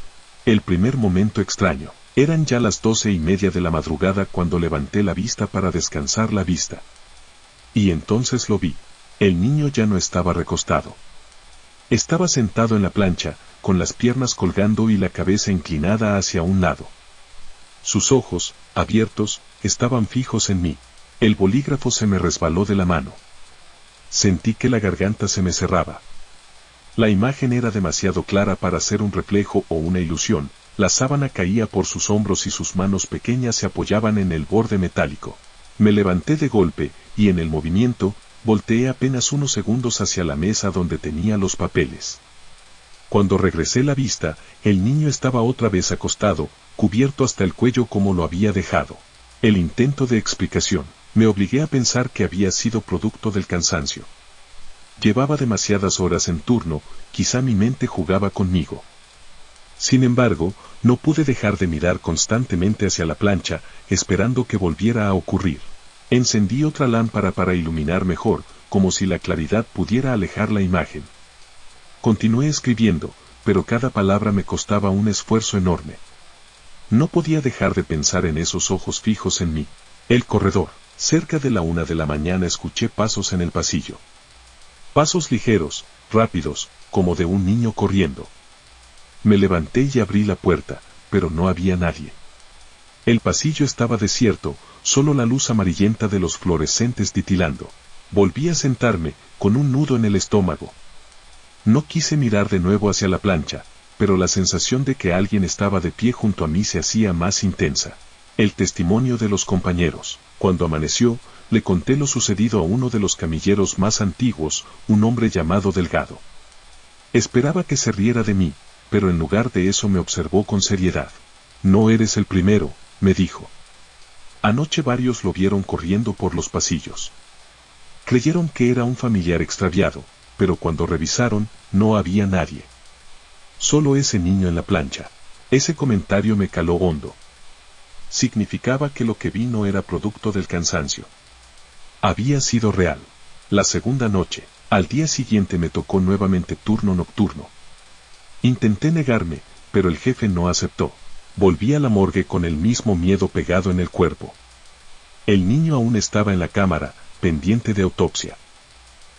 El primer momento extraño. Eran ya las 12:30 de la madrugada cuando levanté la vista para descansar la vista. Y entonces lo vi. El niño ya no estaba recostado. Estaba sentado en la plancha, con las piernas colgando y la cabeza inclinada hacia un lado. Sus ojos, abiertos, estaban fijos en mí. El bolígrafo se me resbaló de la mano. Sentí que la garganta se me cerraba. La imagen era demasiado clara para ser un reflejo o una ilusión. La sábana caía por sus hombros y sus manos pequeñas se apoyaban en el borde metálico. Me levanté de golpe, y en el movimiento, volteé apenas unos segundos hacia la mesa donde tenía los papeles. Cuando regresé la vista, el niño estaba otra vez acostado, cubierto hasta el cuello como lo había dejado. El intento de explicación, me obligué a pensar que había sido producto del cansancio. Llevaba demasiadas horas en turno, quizá mi mente jugaba conmigo. Sin embargo, no pude dejar de mirar constantemente hacia la plancha, esperando que volviera a ocurrir. Encendí otra lámpara para iluminar mejor, como si la claridad pudiera alejar la imagen. Continué escribiendo, pero cada palabra me costaba un esfuerzo enorme. No podía dejar de pensar en esos ojos fijos en mí. El corredor. Cerca de la 1 de la mañana escuché pasos en el pasillo. Pasos ligeros, rápidos, como de un niño corriendo. Me levanté y abrí la puerta, pero no había nadie. El pasillo estaba desierto, solo la luz amarillenta de los fluorescentes titilando. Volví a sentarme, con un nudo en el estómago. No quise mirar de nuevo hacia la plancha, pero la sensación de que alguien estaba de pie junto a mí se hacía más intensa. El testimonio de los compañeros. Cuando amaneció, le conté lo sucedido a uno de los camilleros más antiguos, un hombre llamado Delgado. Esperaba que se riera de mí, pero en lugar de eso me observó con seriedad. No eres el primero, me dijo. Anoche varios lo vieron corriendo por los pasillos. Creyeron que era un familiar extraviado, pero cuando revisaron, no había nadie. Solo ese niño en la plancha. Ese comentario me caló hondo. significaba que lo que vi no era producto del cansancio. Había sido real. La segunda noche, al día siguiente me tocó nuevamente turno nocturno. Intenté negarme, pero el jefe no aceptó. Volví a la morgue con el mismo miedo pegado en el cuerpo. El niño aún estaba en la cámara, pendiente de autopsia.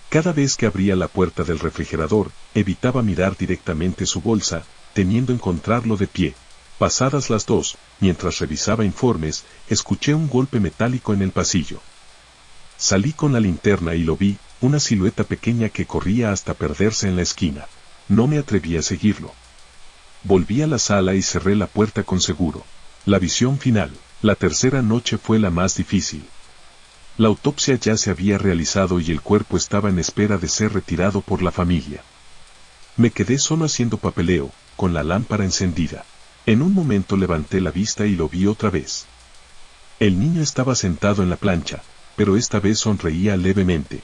Cada vez que abría la puerta del refrigerador, evitaba mirar directamente su bolsa, temiendo encontrarlo de pie. Pasadas las 2, mientras revisaba informes, escuché un golpe metálico en el pasillo. Salí con la linterna y lo vi, una silueta pequeña que corría hasta perderse en la esquina. No me atreví a seguirlo. Volví a la sala y cerré la puerta con seguro. La visión final. La tercera noche fue la más difícil. La autopsia ya se había realizado y el cuerpo estaba en espera de ser retirado por la familia. Me quedé solo haciendo papeleo, con la lámpara encendida. En un momento levanté la vista y lo vi otra vez. El niño estaba sentado en la plancha, pero esta vez sonreía levemente.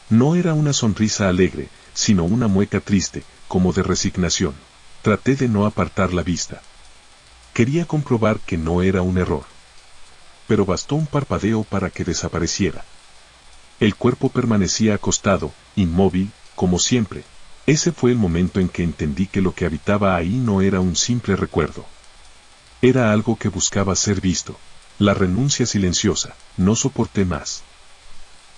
No era una sonrisa alegre, sino una mueca triste, como de resignación. Traté de no apartar la vista. Quería comprobar que no era un error. Pero bastó un parpadeo para que desapareciera. El cuerpo permanecía acostado, inmóvil, como siempre. Ese fue el momento en que entendí que lo que habitaba ahí no era un simple recuerdo. Era algo que buscaba ser visto. La renuncia silenciosa. No soporté más.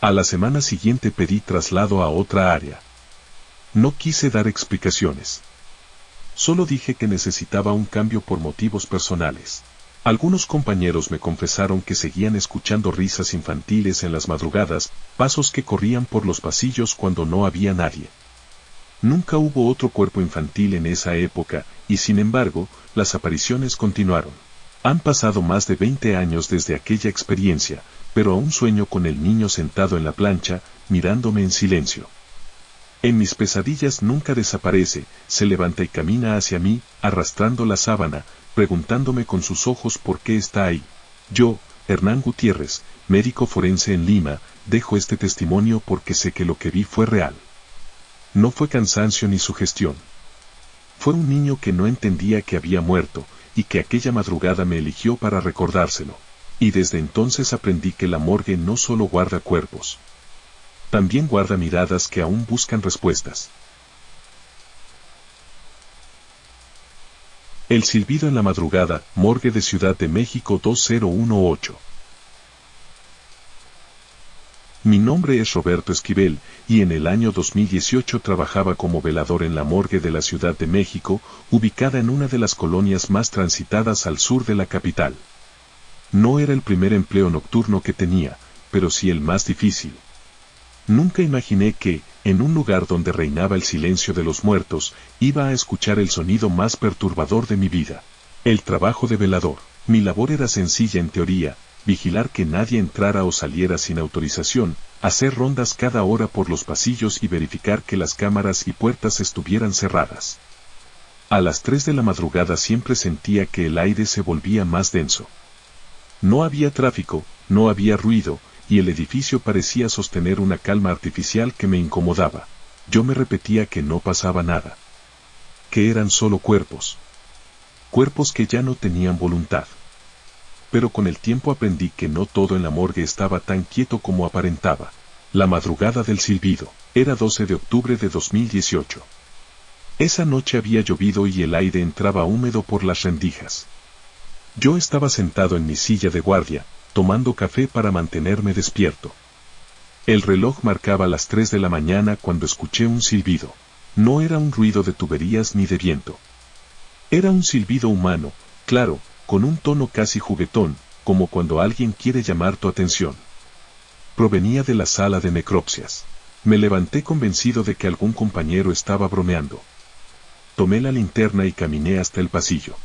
A la semana siguiente pedí traslado a otra área. No quise dar explicaciones. Solo dije que necesitaba un cambio por motivos personales. Algunos compañeros me confesaron que seguían escuchando risas infantiles en las madrugadas, pasos que corrían por los pasillos cuando no había nadie. Nunca hubo otro cuerpo infantil en esa época, y sin embargo, las apariciones continuaron. Han pasado más de 20 años desde aquella experiencia, pero aún sueño con el niño sentado en la plancha, mirándome en silencio. En mis pesadillas nunca desaparece, se levanta y camina hacia mí, arrastrando la sábana, preguntándome con sus ojos por qué está ahí. Yo, Hernán Gutiérrez, médico forense en Lima, dejo este testimonio porque sé que lo que vi fue real. No fue cansancio ni sugestión. Fue un niño que no entendía que había muerto, y que aquella madrugada me eligió para recordárselo. Y desde entonces aprendí que la morgue no solo guarda cuerpos. También guarda miradas que aún buscan respuestas. El silbido en la madrugada, morgue de Ciudad de México 2018. Mi nombre es Roberto Esquivel, y en el año 2018 trabajaba como velador en la morgue de la Ciudad de México, ubicada en una de las colonias más transitadas al sur de la capital. No era el primer empleo nocturno que tenía, pero sí el más difícil. Nunca imaginé que, en un lugar donde reinaba el silencio de los muertos, iba a escuchar el sonido más perturbador de mi vida. El trabajo de velador. Mi labor era sencilla en teoría, vigilar que nadie entrara o saliera sin autorización, hacer rondas cada hora por los pasillos y verificar que las cámaras y puertas estuvieran cerradas. A las 3 de la madrugada siempre sentía que el aire se volvía más denso. No había tráfico, no había ruido, y el edificio parecía sostener una calma artificial que me incomodaba. Yo me repetía que no pasaba nada. Que eran solo cuerpos. Cuerpos que ya no tenían voluntad. Pero con el tiempo aprendí que no todo en la morgue estaba tan quieto como aparentaba. La madrugada del silbido. Era 12 de octubre de 2018. Esa noche había llovido y el aire entraba húmedo por las rendijas. Yo estaba sentado en mi silla de guardia, tomando café para mantenerme despierto. El reloj marcaba las 3 de la mañana cuando escuché un silbido. No era un ruido de tuberías ni de viento. Era un silbido humano, claro, con un tono casi juguetón, como cuando alguien quiere llamar tu atención. Provenía de la sala de necropsias. Me levanté convencido de que algún compañero estaba bromeando. Tomé la linterna y caminé hasta el pasillo.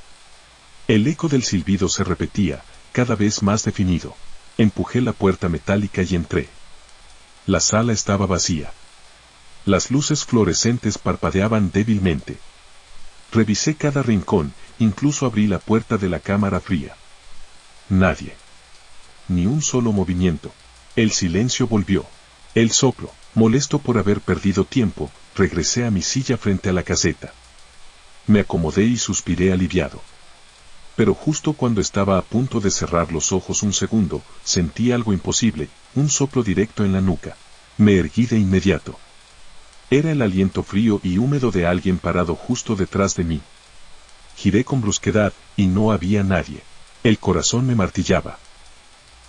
El eco del silbido se repetía, cada vez más definido. Empujé la puerta metálica y entré. La sala estaba vacía. Las luces fluorescentes parpadeaban débilmente. Revisé cada rincón, incluso abrí la puerta de la cámara fría. Nadie. Ni un solo movimiento. El silencio volvió. El soplo, molesto por haber perdido tiempo, regresé a mi silla frente a la caseta. Me acomodé y suspiré aliviado. Pero justo cuando estaba a punto de cerrar los ojos un segundo, sentí algo imposible, un soplo directo en la nuca. Me erguí de inmediato. Era el aliento frío y húmedo de alguien parado justo detrás de mí. Giré con brusquedad, y no había nadie. El corazón me martillaba.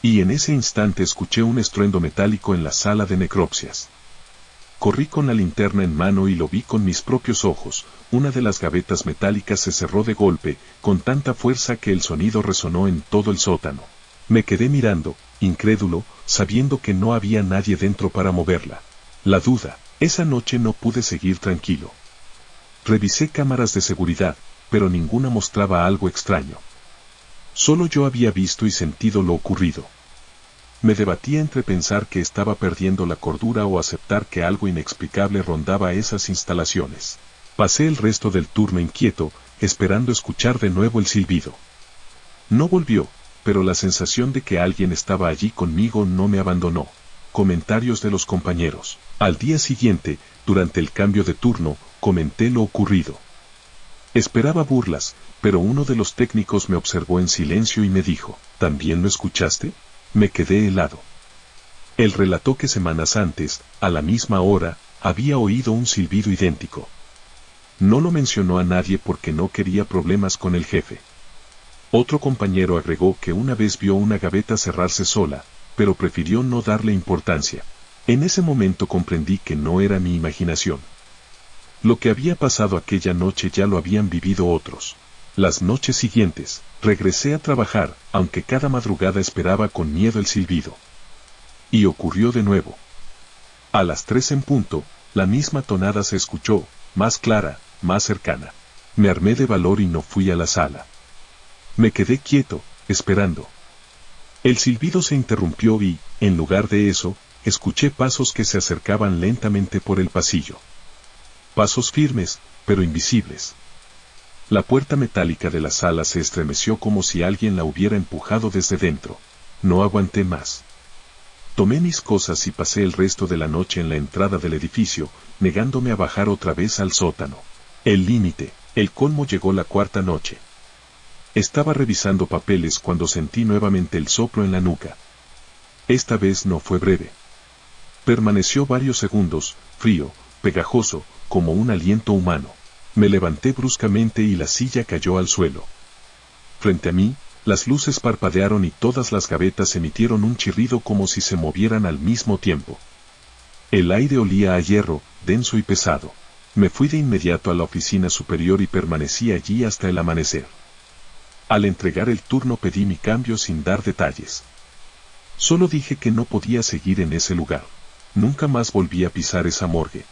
Y en ese instante escuché un estruendo metálico en la sala de necropsias. Corrí con la linterna en mano y lo vi con mis propios ojos. Una de las gavetas metálicas se cerró de golpe, con tanta fuerza que el sonido resonó en todo el sótano. Me quedé mirando, incrédulo, sabiendo que no había nadie dentro para moverla. La duda, esa noche no pude seguir tranquilo. Revisé cámaras de seguridad, pero ninguna mostraba algo extraño. Solo yo había visto y sentido lo ocurrido. Me debatía entre pensar que estaba perdiendo la cordura o aceptar que algo inexplicable rondaba esas instalaciones. Pasé el resto del turno inquieto, esperando escuchar de nuevo el silbido. No volvió, pero la sensación de que alguien estaba allí conmigo no me abandonó. Comentarios de los compañeros. Al día siguiente, durante el cambio de turno, comenté lo ocurrido. Esperaba burlas, pero uno de los técnicos me observó en silencio y me dijo, ¿también lo escuchaste? Me quedé helado. Él relató que semanas antes, a la misma hora, había oído un silbido idéntico. No lo mencionó a nadie porque no quería problemas con el jefe. Otro compañero agregó que una vez vio una gaveta cerrarse sola, pero prefirió no darle importancia. En ese momento comprendí que no era mi imaginación. Lo que había pasado aquella noche ya lo habían vivido otros. Las noches siguientes, regresé a trabajar, aunque cada madrugada esperaba con miedo el silbido. Y ocurrió de nuevo. A las 3 en punto, la misma tonada se escuchó, más clara, más cercana. Me armé de valor y no fui a la sala. Me quedé quieto, esperando. El silbido se interrumpió y, en lugar de eso, escuché pasos que se acercaban lentamente por el pasillo. Pasos firmes, pero invisibles. La puerta metálica de la sala se estremeció como si alguien la hubiera empujado desde dentro. No aguanté más. Tomé mis cosas y pasé el resto de la noche en la entrada del edificio, negándome a bajar otra vez al sótano. El límite, el colmo llegó la cuarta noche. Estaba revisando papeles cuando sentí nuevamente el soplo en la nuca. Esta vez no fue breve. Permaneció varios segundos, frío, pegajoso, como un aliento humano. Me levanté bruscamente y la silla cayó al suelo. Frente a mí, las luces parpadearon y todas las gavetas emitieron un chirrido como si se movieran al mismo tiempo. El aire olía a hierro, denso y pesado. Me fui de inmediato a la oficina superior y permanecí allí hasta el amanecer. Al entregar el turno pedí mi cambio sin dar detalles. Solo dije que no podía seguir en ese lugar. Nunca más volví a pisar esa morgue.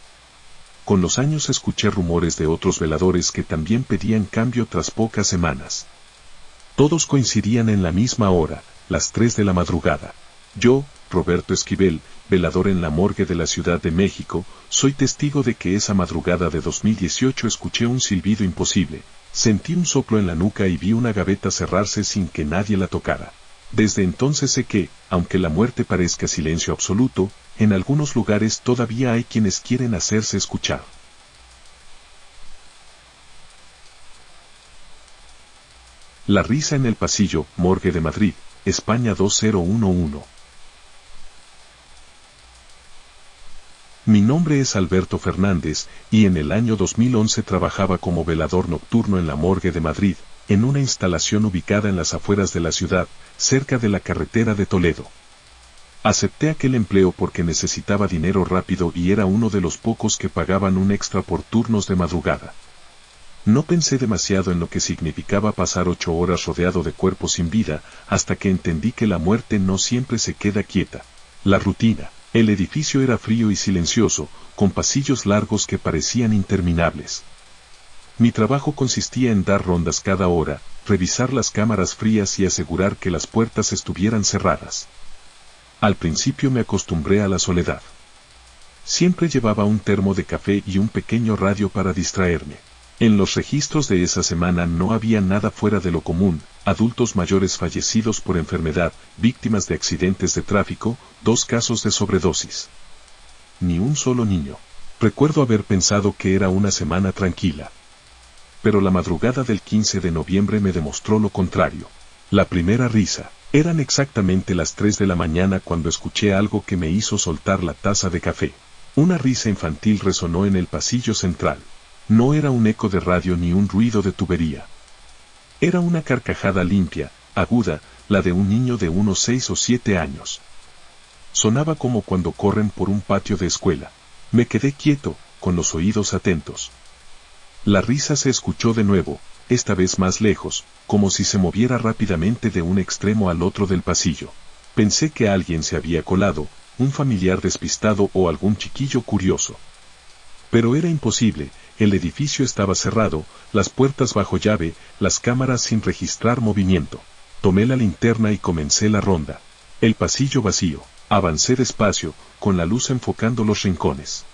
Con los años escuché rumores de otros veladores que también pedían cambio tras pocas semanas. Todos coincidían en la misma hora, las 3 de la madrugada. Yo, Roberto Esquivel, velador en la morgue de la Ciudad de México, soy testigo de que esa madrugada de 2018 escuché un silbido imposible, sentí un soplo en la nuca y vi una gaveta cerrarse sin que nadie la tocara. Desde entonces sé que, aunque la muerte parezca silencio absoluto, en algunos lugares todavía hay quienes quieren hacerse escuchar. La risa en el pasillo, Morgue de Madrid, España 2011. Mi nombre es Alberto Fernández, y en el año 2011 trabajaba como velador nocturno en la Morgue de Madrid, en una instalación ubicada en las afueras de la ciudad, cerca de la carretera de Toledo. Acepté aquel empleo porque necesitaba dinero rápido y era uno de los pocos que pagaban un extra por turnos de madrugada. No pensé demasiado en lo que significaba pasar 8 horas rodeado de cuerpos sin vida, hasta que entendí que la muerte no siempre se queda quieta. La rutina. El edificio era frío y silencioso, con pasillos largos que parecían interminables. Mi trabajo consistía en dar rondas cada hora, revisar las cámaras frías y asegurar que las puertas estuvieran cerradas. Al principio me acostumbré a la soledad. Siempre llevaba un termo de café y un pequeño radio para distraerme. En los registros de esa semana no había nada fuera de lo común: adultos mayores fallecidos por enfermedad, víctimas de accidentes de tráfico, 2 casos de sobredosis. Ni un solo niño. Recuerdo haber pensado que era una semana tranquila. pero la madrugada del 15 de noviembre me demostró lo contrario. La primera risa. Eran exactamente las 3 de la mañana cuando escuché algo que me hizo soltar la taza de café. Una risa infantil resonó en el pasillo central. No era un eco de radio ni un ruido de tubería. Era una carcajada limpia, aguda, la de un niño de unos 6 o 7 años. Sonaba como cuando corren por un patio de escuela. Me quedé quieto, con los oídos atentos. La risa se escuchó de nuevo, esta vez más lejos, como si se moviera rápidamente de un extremo al otro del pasillo. Pensé que alguien se había colado, un familiar despistado o algún chiquillo curioso. Pero era imposible, el edificio estaba cerrado, las puertas bajo llave, las cámaras sin registrar movimiento. Tomé la linterna y comencé la ronda. El pasillo vacío. Avancé despacio, con la luz enfocando los rincones.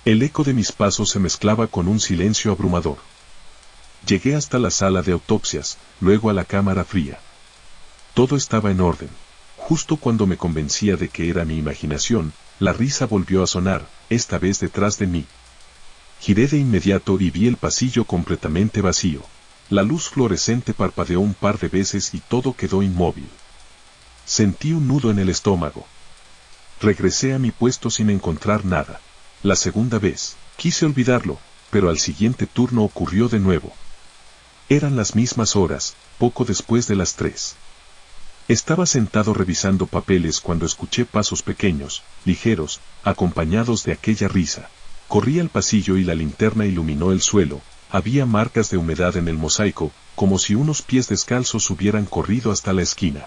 El eco de mis pasos se mezclaba con un silencio abrumador. Llegué hasta la sala de autopsias, luego a la cámara fría. Todo estaba en orden. Justo cuando me convencía de que era mi imaginación, la risa volvió a sonar, esta vez detrás de mí. Giré de inmediato y vi el pasillo completamente vacío. La luz fluorescente parpadeó un par de veces y todo quedó inmóvil. Sentí un nudo en el estómago. Regresé a mi puesto sin encontrar nada. La segunda vez, quise olvidarlo, pero al siguiente turno ocurrió de nuevo. Eran las mismas horas, poco después de las 3. Estaba sentado revisando papeles cuando escuché pasos pequeños, ligeros, acompañados de aquella risa. Corrí al pasillo y la linterna iluminó el suelo. Había marcas de humedad en el mosaico, como si unos pies descalzos hubieran corrido hasta la esquina.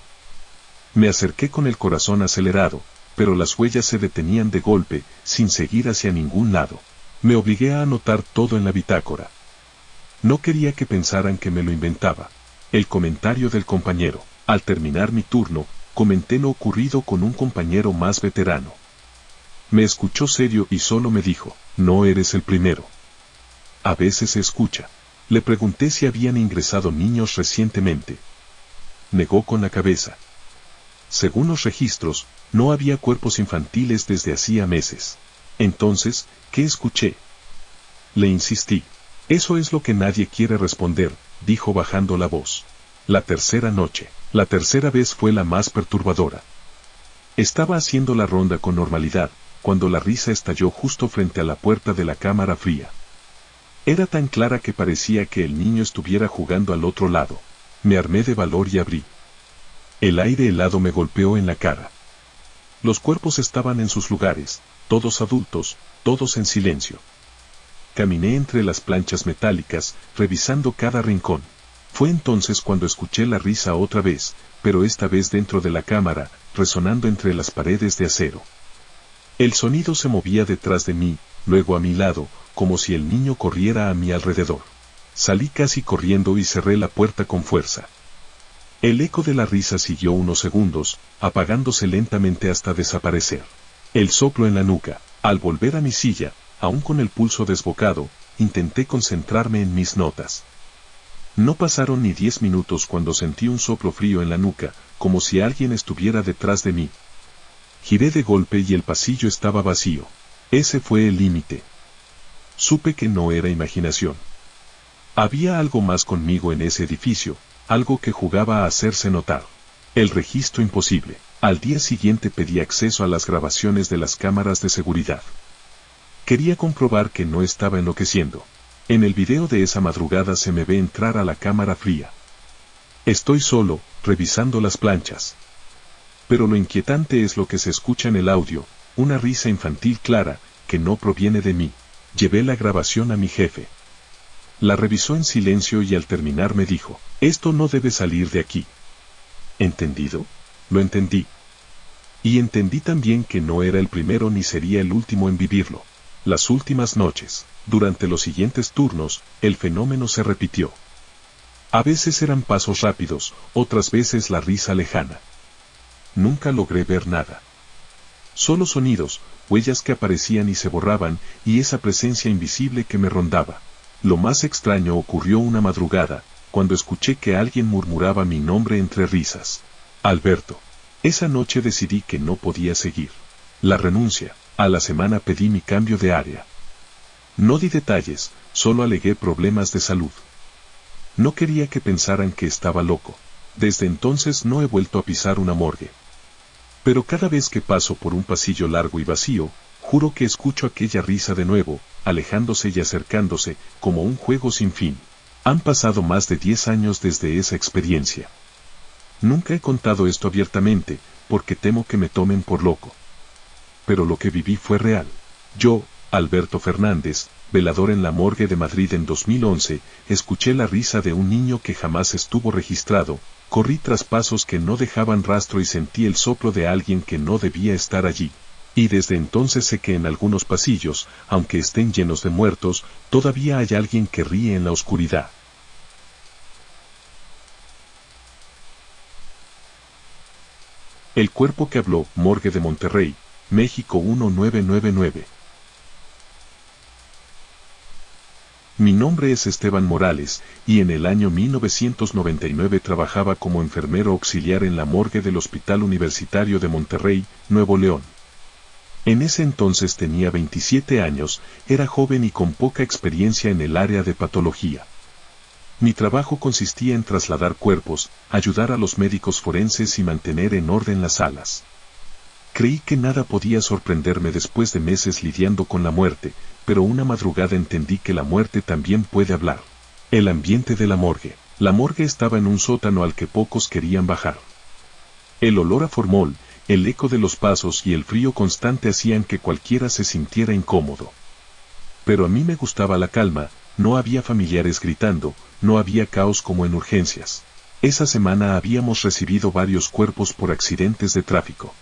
Me acerqué con el corazón acelerado, pero las huellas se detenían de golpe, sin seguir hacia ningún lado. Me obligué a anotar todo en la bitácora. No quería que pensaran que me lo inventaba. El comentario del compañero. Al terminar mi turno, comenté lo ocurrido con un compañero más veterano. Me escuchó serio y solo me dijo, no eres el primero. A veces se escucha. Le pregunté si habían ingresado niños recientemente. Negó con la cabeza. Según los registros, no había cuerpos infantiles desde hacía meses. Entonces, ¿qué escuché? Le insistí. Eso es lo que nadie quiere responder, dijo bajando la voz. La tercera noche. La tercera vez fue la más perturbadora. Estaba haciendo la ronda con normalidad, cuando la risa estalló justo frente a la puerta de la cámara fría. Era tan clara que parecía que el niño estuviera jugando al otro lado. Me armé de valor y abrí. El aire helado me golpeó en la cara. Los cuerpos estaban en sus lugares, todos adultos, todos en silencio. Caminé entre las planchas metálicas, revisando cada rincón. Fue entonces cuando escuché la risa otra vez, pero esta vez dentro de la cámara, resonando entre las paredes de acero. El sonido se movía detrás de mí, luego a mi lado, como si el niño corriera a mi alrededor. Salí casi corriendo y cerré la puerta con fuerza. El eco de la risa siguió unos segundos, apagándose lentamente hasta desaparecer. El soplo en la nuca. Al volver a mi silla, aún con el pulso desbocado, intenté concentrarme en mis notas. No pasaron ni 10 minutos cuando sentí un soplo frío en la nuca, como si alguien estuviera detrás de mí. Giré de golpe y el pasillo estaba vacío. Ese fue el límite. Supe que no era imaginación. Había algo más conmigo en ese edificio, algo que jugaba a hacerse notar. El registro imposible. Al día siguiente pedí acceso a las grabaciones de las cámaras de seguridad. Quería comprobar que no estaba enloqueciendo. En el video de esa madrugada se me ve entrar a la cámara fría. Estoy solo, revisando las planchas. Pero lo inquietante es lo que se escucha en el audio, una risa infantil clara, que no proviene de mí. Llevé la grabación a mi jefe. La revisó en silencio y al terminar me dijo, esto no debe salir de aquí. ¿Entendido? Lo entendí. Y entendí también que no era el primero ni sería el último en vivirlo. Las últimas noches, durante los siguientes turnos, el fenómeno se repitió. A veces eran pasos rápidos, otras veces la risa lejana. Nunca logré ver nada. Solo sonidos, huellas que aparecían y se borraban, y esa presencia invisible que me rondaba. Lo más extraño ocurrió una madrugada, cuando escuché que alguien murmuraba mi nombre entre risas. Alberto. Esa noche decidí que no podía seguir. La renuncia. A la semana pedí mi cambio de área. No di detalles, solo alegué problemas de salud. No quería que pensaran que estaba loco. Desde entonces no he vuelto a pisar una morgue. Pero cada vez que paso por un pasillo largo y vacío, juro que escucho aquella risa de nuevo, alejándose y acercándose, como un juego sin fin. Han pasado más de 10 años desde esa experiencia. Nunca he contado esto abiertamente, porque temo que me tomen por loco. Pero lo que viví fue real. Yo, Alberto Fernández, velador en la morgue de Madrid en 2011, escuché la risa de un niño que jamás estuvo registrado, corrí tras pasos que no dejaban rastro y sentí el soplo de alguien que no debía estar allí. Y desde entonces sé que en algunos pasillos, aunque estén llenos de muertos, todavía hay alguien que ríe en la oscuridad. El cuerpo que habló, Morgue de Monterrey, México 1999. Mi nombre es Esteban Morales, y en el año 1999 trabajaba como enfermero auxiliar en la morgue del Hospital Universitario de Monterrey, Nuevo León. En ese entonces tenía 27 años, era joven y con poca experiencia en el área de patología. Mi trabajo consistía en trasladar cuerpos, ayudar a los médicos forenses y mantener en orden las salas. Creí que nada podía sorprenderme después de meses lidiando con la muerte, pero una madrugada entendí que la muerte también puede hablar. El ambiente de la morgue. La morgue estaba en un sótano al que pocos querían bajar. El olor a formol, el eco de los pasos y el frío constante hacían que cualquiera se sintiera incómodo. Pero a mí me gustaba la calma, no había familiares gritando, no había caos como en urgencias. Esa semana habíamos recibido varios cuerpos por accidentes de tráfico.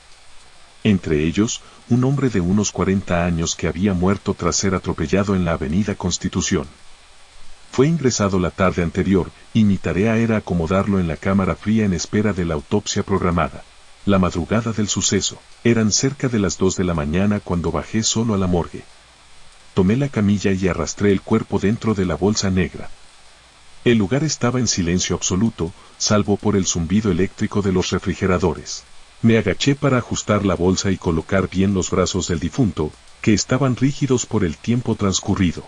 Entre ellos, un hombre de unos 40 años que había muerto tras ser atropellado en la Avenida Constitución. Fue ingresado la tarde anterior, y mi tarea era acomodarlo en la cámara fría en espera de la autopsia programada. La madrugada del suceso, eran cerca de las 2 de la mañana cuando bajé solo a la morgue. Tomé la camilla y arrastré el cuerpo dentro de la bolsa negra. El lugar estaba en silencio absoluto, salvo por el zumbido eléctrico de los refrigeradores. Me agaché para ajustar la bolsa y colocar bien los brazos del difunto, que estaban rígidos por el tiempo transcurrido.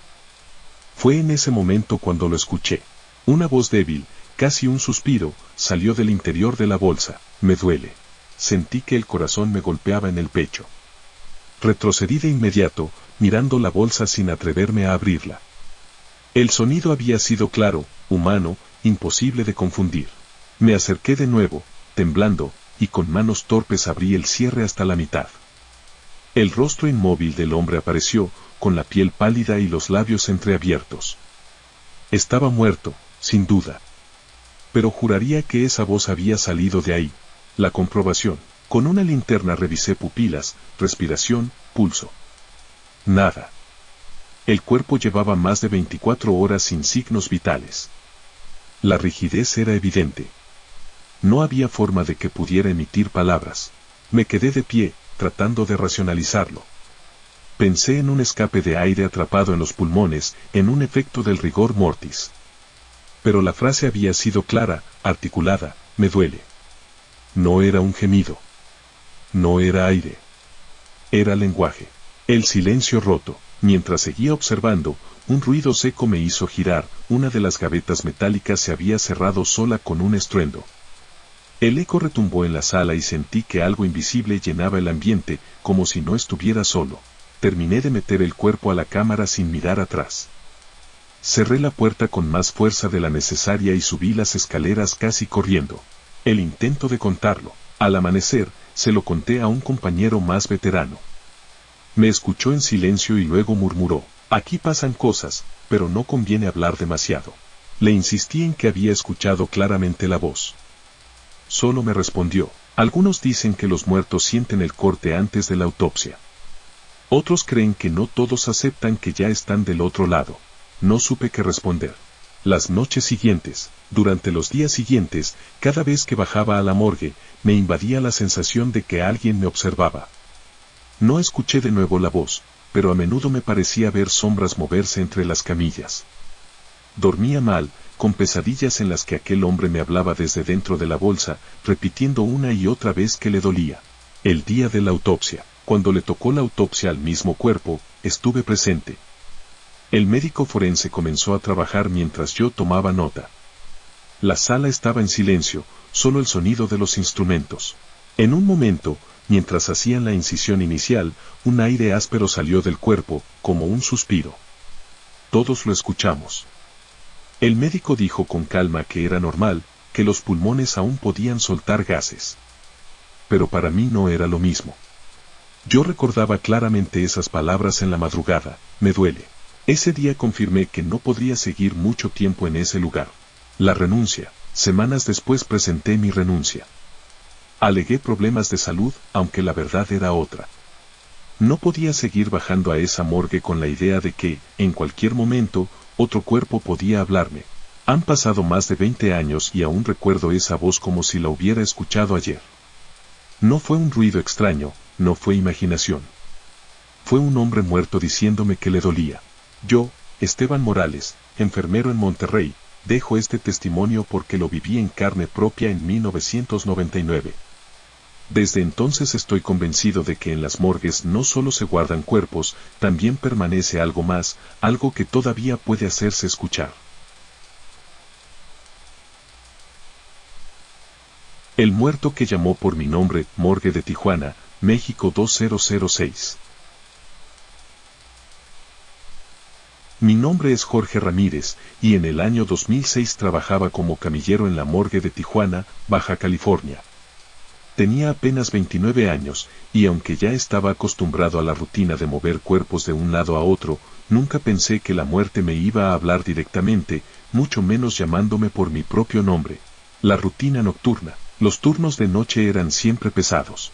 Fue en ese momento cuando lo escuché. Una voz débil, casi un suspiro, salió del interior de la bolsa. Me duele. Sentí que el corazón me golpeaba en el pecho. Retrocedí de inmediato, mirando la bolsa sin atreverme a abrirla. El sonido había sido claro, humano, imposible de confundir. Me acerqué de nuevo, temblando, y con manos torpes abrí el cierre hasta la mitad. El rostro inmóvil del hombre apareció, con la piel pálida y los labios entreabiertos. Estaba muerto, sin duda. Pero juraría que esa voz había salido de ahí. La comprobación. Con una linterna revisé pupilas, respiración, pulso. Nada. El cuerpo llevaba más de 24 horas sin signos vitales. La rigidez era evidente. No había forma de que pudiera emitir palabras. Me quedé de pie, tratando de racionalizarlo. Pensé en un escape de aire atrapado en los pulmones, en un efecto del rigor mortis. Pero la frase había sido clara, articulada, me duele. No era un gemido. No era aire. Era lenguaje. El silencio roto. Mientras seguía observando, un ruido seco me hizo girar, una de las gavetas metálicas se había cerrado sola con un estruendo. El eco retumbó en la sala y sentí que algo invisible llenaba el ambiente, como si no estuviera solo. Terminé de meter el cuerpo a la cámara sin mirar atrás. Cerré la puerta con más fuerza de la necesaria y subí las escaleras casi corriendo. El intento de contarlo. Al amanecer, se lo conté a un compañero más veterano. Me escuchó en silencio y luego murmuró, aquí pasan cosas, pero no conviene hablar demasiado. Le insistí en que había escuchado claramente la voz. Solo me respondió, algunos dicen que los muertos sienten el corte antes de la autopsia. Otros creen que no todos aceptan que ya están del otro lado. No supe qué responder. Las noches siguientes, durante los días siguientes, cada vez que bajaba a la morgue, me invadía la sensación de que alguien me observaba. No escuché de nuevo la voz, pero a menudo me parecía ver sombras moverse entre las camillas. Dormía mal, con pesadillas en las que aquel hombre me hablaba desde dentro de la bolsa, repitiendo una y otra vez que le dolía. El día de la autopsia, cuando le tocó la autopsia al mismo cuerpo, estuve presente. El médico forense comenzó a trabajar mientras yo tomaba nota. La sala estaba en silencio, solo el sonido de los instrumentos. En un momento, mientras hacían la incisión inicial, un aire áspero salió del cuerpo, como un suspiro. Todos lo escuchamos. El médico dijo con calma que era normal, que los pulmones aún podían soltar gases. Pero para mí no era lo mismo. Yo recordaba claramente esas palabras en la madrugada, me duele. Ese día confirmé que no podría seguir mucho tiempo en ese lugar. La renuncia. Semanas después presenté mi renuncia. Alegué problemas de salud, aunque la verdad era otra. No podía seguir bajando a esa morgue con la idea de que, en cualquier momento, otro cuerpo podía hablarme. Han pasado más de 20 años y aún recuerdo esa voz como si la hubiera escuchado ayer. No fue un ruido extraño, no fue imaginación. Fue un hombre muerto diciéndome que le dolía. Yo, Esteban Morales, enfermero en Monterrey, dejo este testimonio porque lo viví en carne propia en 1999. Desde entonces estoy convencido de que en las morgues no solo se guardan cuerpos, también permanece algo más, algo que todavía puede hacerse escuchar. El muerto que llamó por mi nombre, Morgue de Tijuana, México 2006. Mi nombre es Jorge Ramírez, y en el año 2006 trabajaba como camillero en la morgue de Tijuana, Baja California. Tenía apenas 29 años, y aunque ya estaba acostumbrado a la rutina de mover cuerpos de un lado a otro, nunca pensé que la muerte me iba a hablar directamente, mucho menos llamándome por mi propio nombre. La rutina nocturna. Los turnos de noche eran siempre pesados.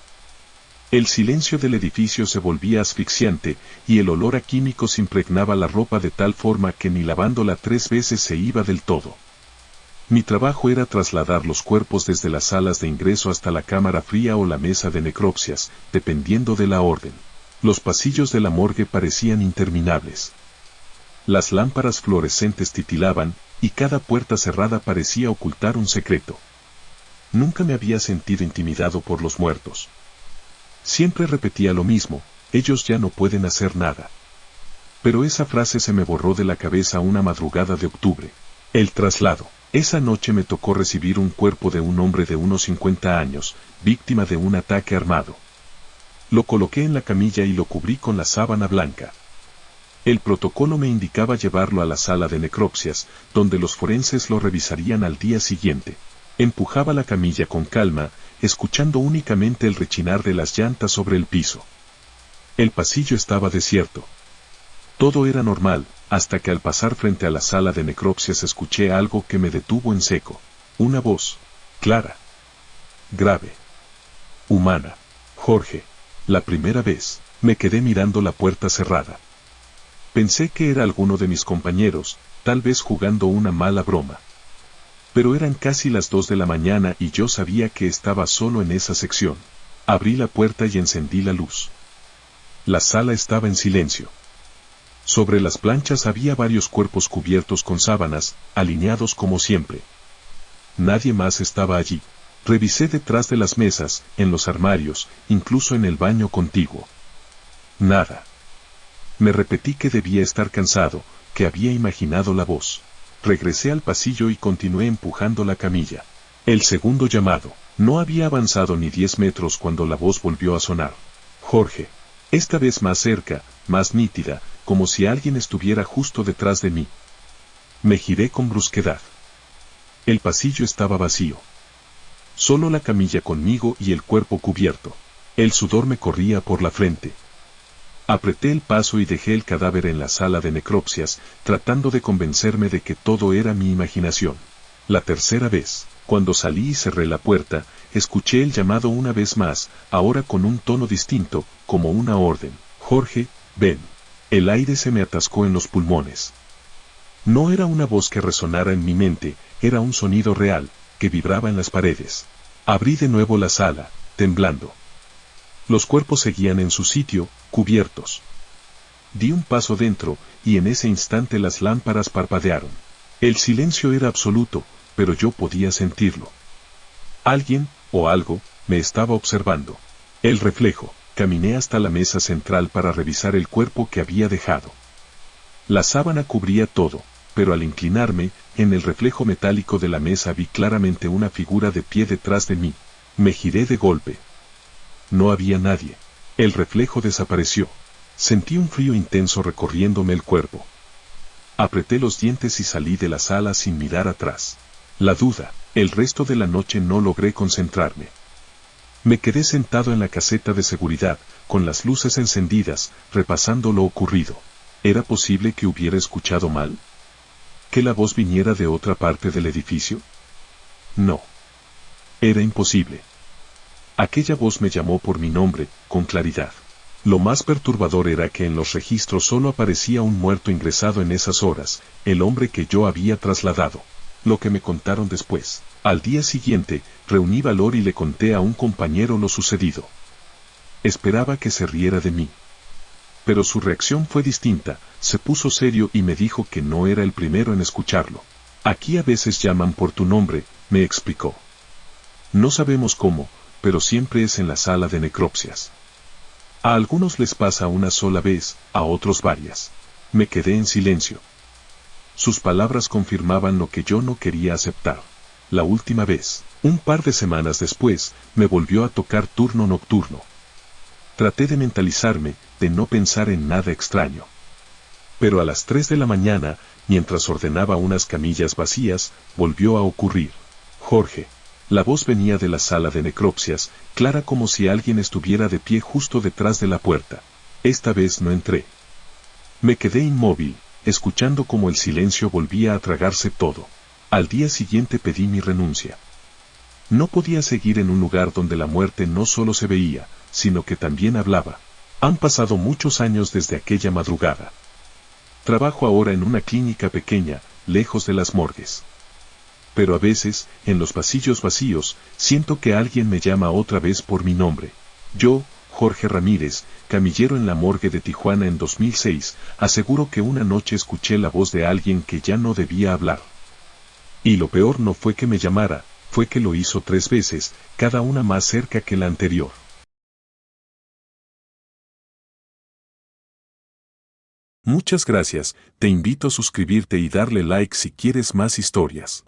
El silencio del edificio se volvía asfixiante, y el olor a químicos impregnaba la ropa de tal forma que ni lavándola 3 veces se iba del todo. Mi trabajo era trasladar los cuerpos desde las salas de ingreso hasta la cámara fría o la mesa de necropsias, dependiendo de la orden. Los pasillos de la morgue parecían interminables. Las lámparas fluorescentes titilaban, y cada puerta cerrada parecía ocultar un secreto. Nunca me había sentido intimidado por los muertos. Siempre repetía lo mismo, ellos ya no pueden hacer nada. Pero esa frase se me borró de la cabeza una madrugada de octubre. El traslado. Esa noche me tocó recibir un cuerpo de un hombre de unos 50 años, víctima de un ataque armado. Lo coloqué en la camilla y lo cubrí con la sábana blanca. El protocolo me indicaba llevarlo a la sala de necropsias, donde los forenses lo revisarían al día siguiente. Empujaba la camilla con calma, escuchando únicamente el rechinar de las llantas sobre el piso. El pasillo estaba desierto. Todo era normal, hasta que al pasar frente a la sala de necropsias escuché algo que me detuvo en seco. Una voz, clara, grave, humana. Jorge. La primera vez, me quedé mirando la puerta cerrada. Pensé que era alguno de mis compañeros, tal vez jugando una mala broma. Pero eran casi las 2 de la mañana y yo sabía que estaba solo en esa sección. Abrí la puerta y encendí la luz. La sala estaba en silencio. Sobre las planchas había varios cuerpos cubiertos con sábanas, alineados como siempre. Nadie más estaba allí. Revisé detrás de las mesas, en los armarios, incluso en el baño contiguo. Nada. Me repetí que debía estar cansado, que había imaginado la voz. Regresé al pasillo y continué empujando la camilla. El segundo llamado. No había avanzado ni 10 metros cuando la voz volvió a sonar. Jorge. Esta vez más cerca, más nítida, como si alguien estuviera justo detrás de mí. Me giré con brusquedad. El pasillo estaba vacío. Solo la camilla conmigo y el cuerpo cubierto. El sudor me corría por la frente. Apreté el paso y dejé el cadáver en la sala de necropsias, tratando de convencerme de que todo era mi imaginación. La tercera vez, cuando salí y cerré la puerta, escuché el llamado una vez más, ahora con un tono distinto, como una orden. Jorge, ven. El aire se me atascó en los pulmones. No era una voz que resonara en mi mente, era un sonido real, que vibraba en las paredes. Abrí de nuevo la sala, temblando. Los cuerpos seguían en su sitio, cubiertos. Di un paso dentro, y en ese instante las lámparas parpadearon. El silencio era absoluto, pero yo podía sentirlo. Alguien, o algo, me estaba observando. El reflejo. Caminé hasta la mesa central para revisar el cuerpo que había dejado. La sábana cubría todo, pero al inclinarme, en el reflejo metálico de la mesa vi claramente una figura de pie detrás de mí. Me giré de golpe. No había nadie. El reflejo desapareció. Sentí un frío intenso recorriéndome el cuerpo. Apreté los dientes y salí de la sala sin mirar atrás. La duda, el resto de la noche no logré concentrarme. Me quedé sentado en la caseta de seguridad, con las luces encendidas, repasando lo ocurrido. ¿Era posible que hubiera escuchado mal? ¿Que la voz viniera de otra parte del edificio? No. Era imposible. Aquella voz me llamó por mi nombre, con claridad. Lo más perturbador era que en los registros solo aparecía un muerto ingresado en esas horas, el hombre que yo había trasladado. Lo que me contaron después. Al día siguiente, reuní valor y le conté a un compañero lo sucedido. Esperaba que se riera de mí. Pero su reacción fue distinta, se puso serio y me dijo que no era el primero en escucharlo. Aquí a veces llaman por tu nombre, me explicó. No sabemos cómo, pero siempre es en la sala de necropsias. A algunos les pasa una sola vez, a otros varias. Me quedé en silencio. Sus palabras confirmaban lo que yo no quería aceptar. La última vez, un par de semanas después, me volvió a tocar turno nocturno. Traté de mentalizarme, de no pensar en nada extraño. Pero a las 3 de la mañana, mientras ordenaba unas camillas vacías, volvió a ocurrir. Jorge. La voz venía de la sala de necropsias, clara como si alguien estuviera de pie justo detrás de la puerta. Esta vez no entré. Me quedé inmóvil, escuchando cómo el silencio volvía a tragarse todo. Al día siguiente pedí mi renuncia. No podía seguir en un lugar donde la muerte no solo se veía, sino que también hablaba. Han pasado muchos años desde aquella madrugada. Trabajo ahora en una clínica pequeña, lejos de las morgues. Pero a veces, en los pasillos vacíos, siento que alguien me llama otra vez por mi nombre. Yo, Jorge Ramírez, camillero en la morgue de Tijuana en 2006, aseguro que una noche escuché la voz de alguien que ya no debía hablar. Y lo peor no fue que me llamara, fue que lo hizo 3 veces, cada una más cerca que la anterior. Muchas gracias, te invito a suscribirte y darle like si quieres más historias.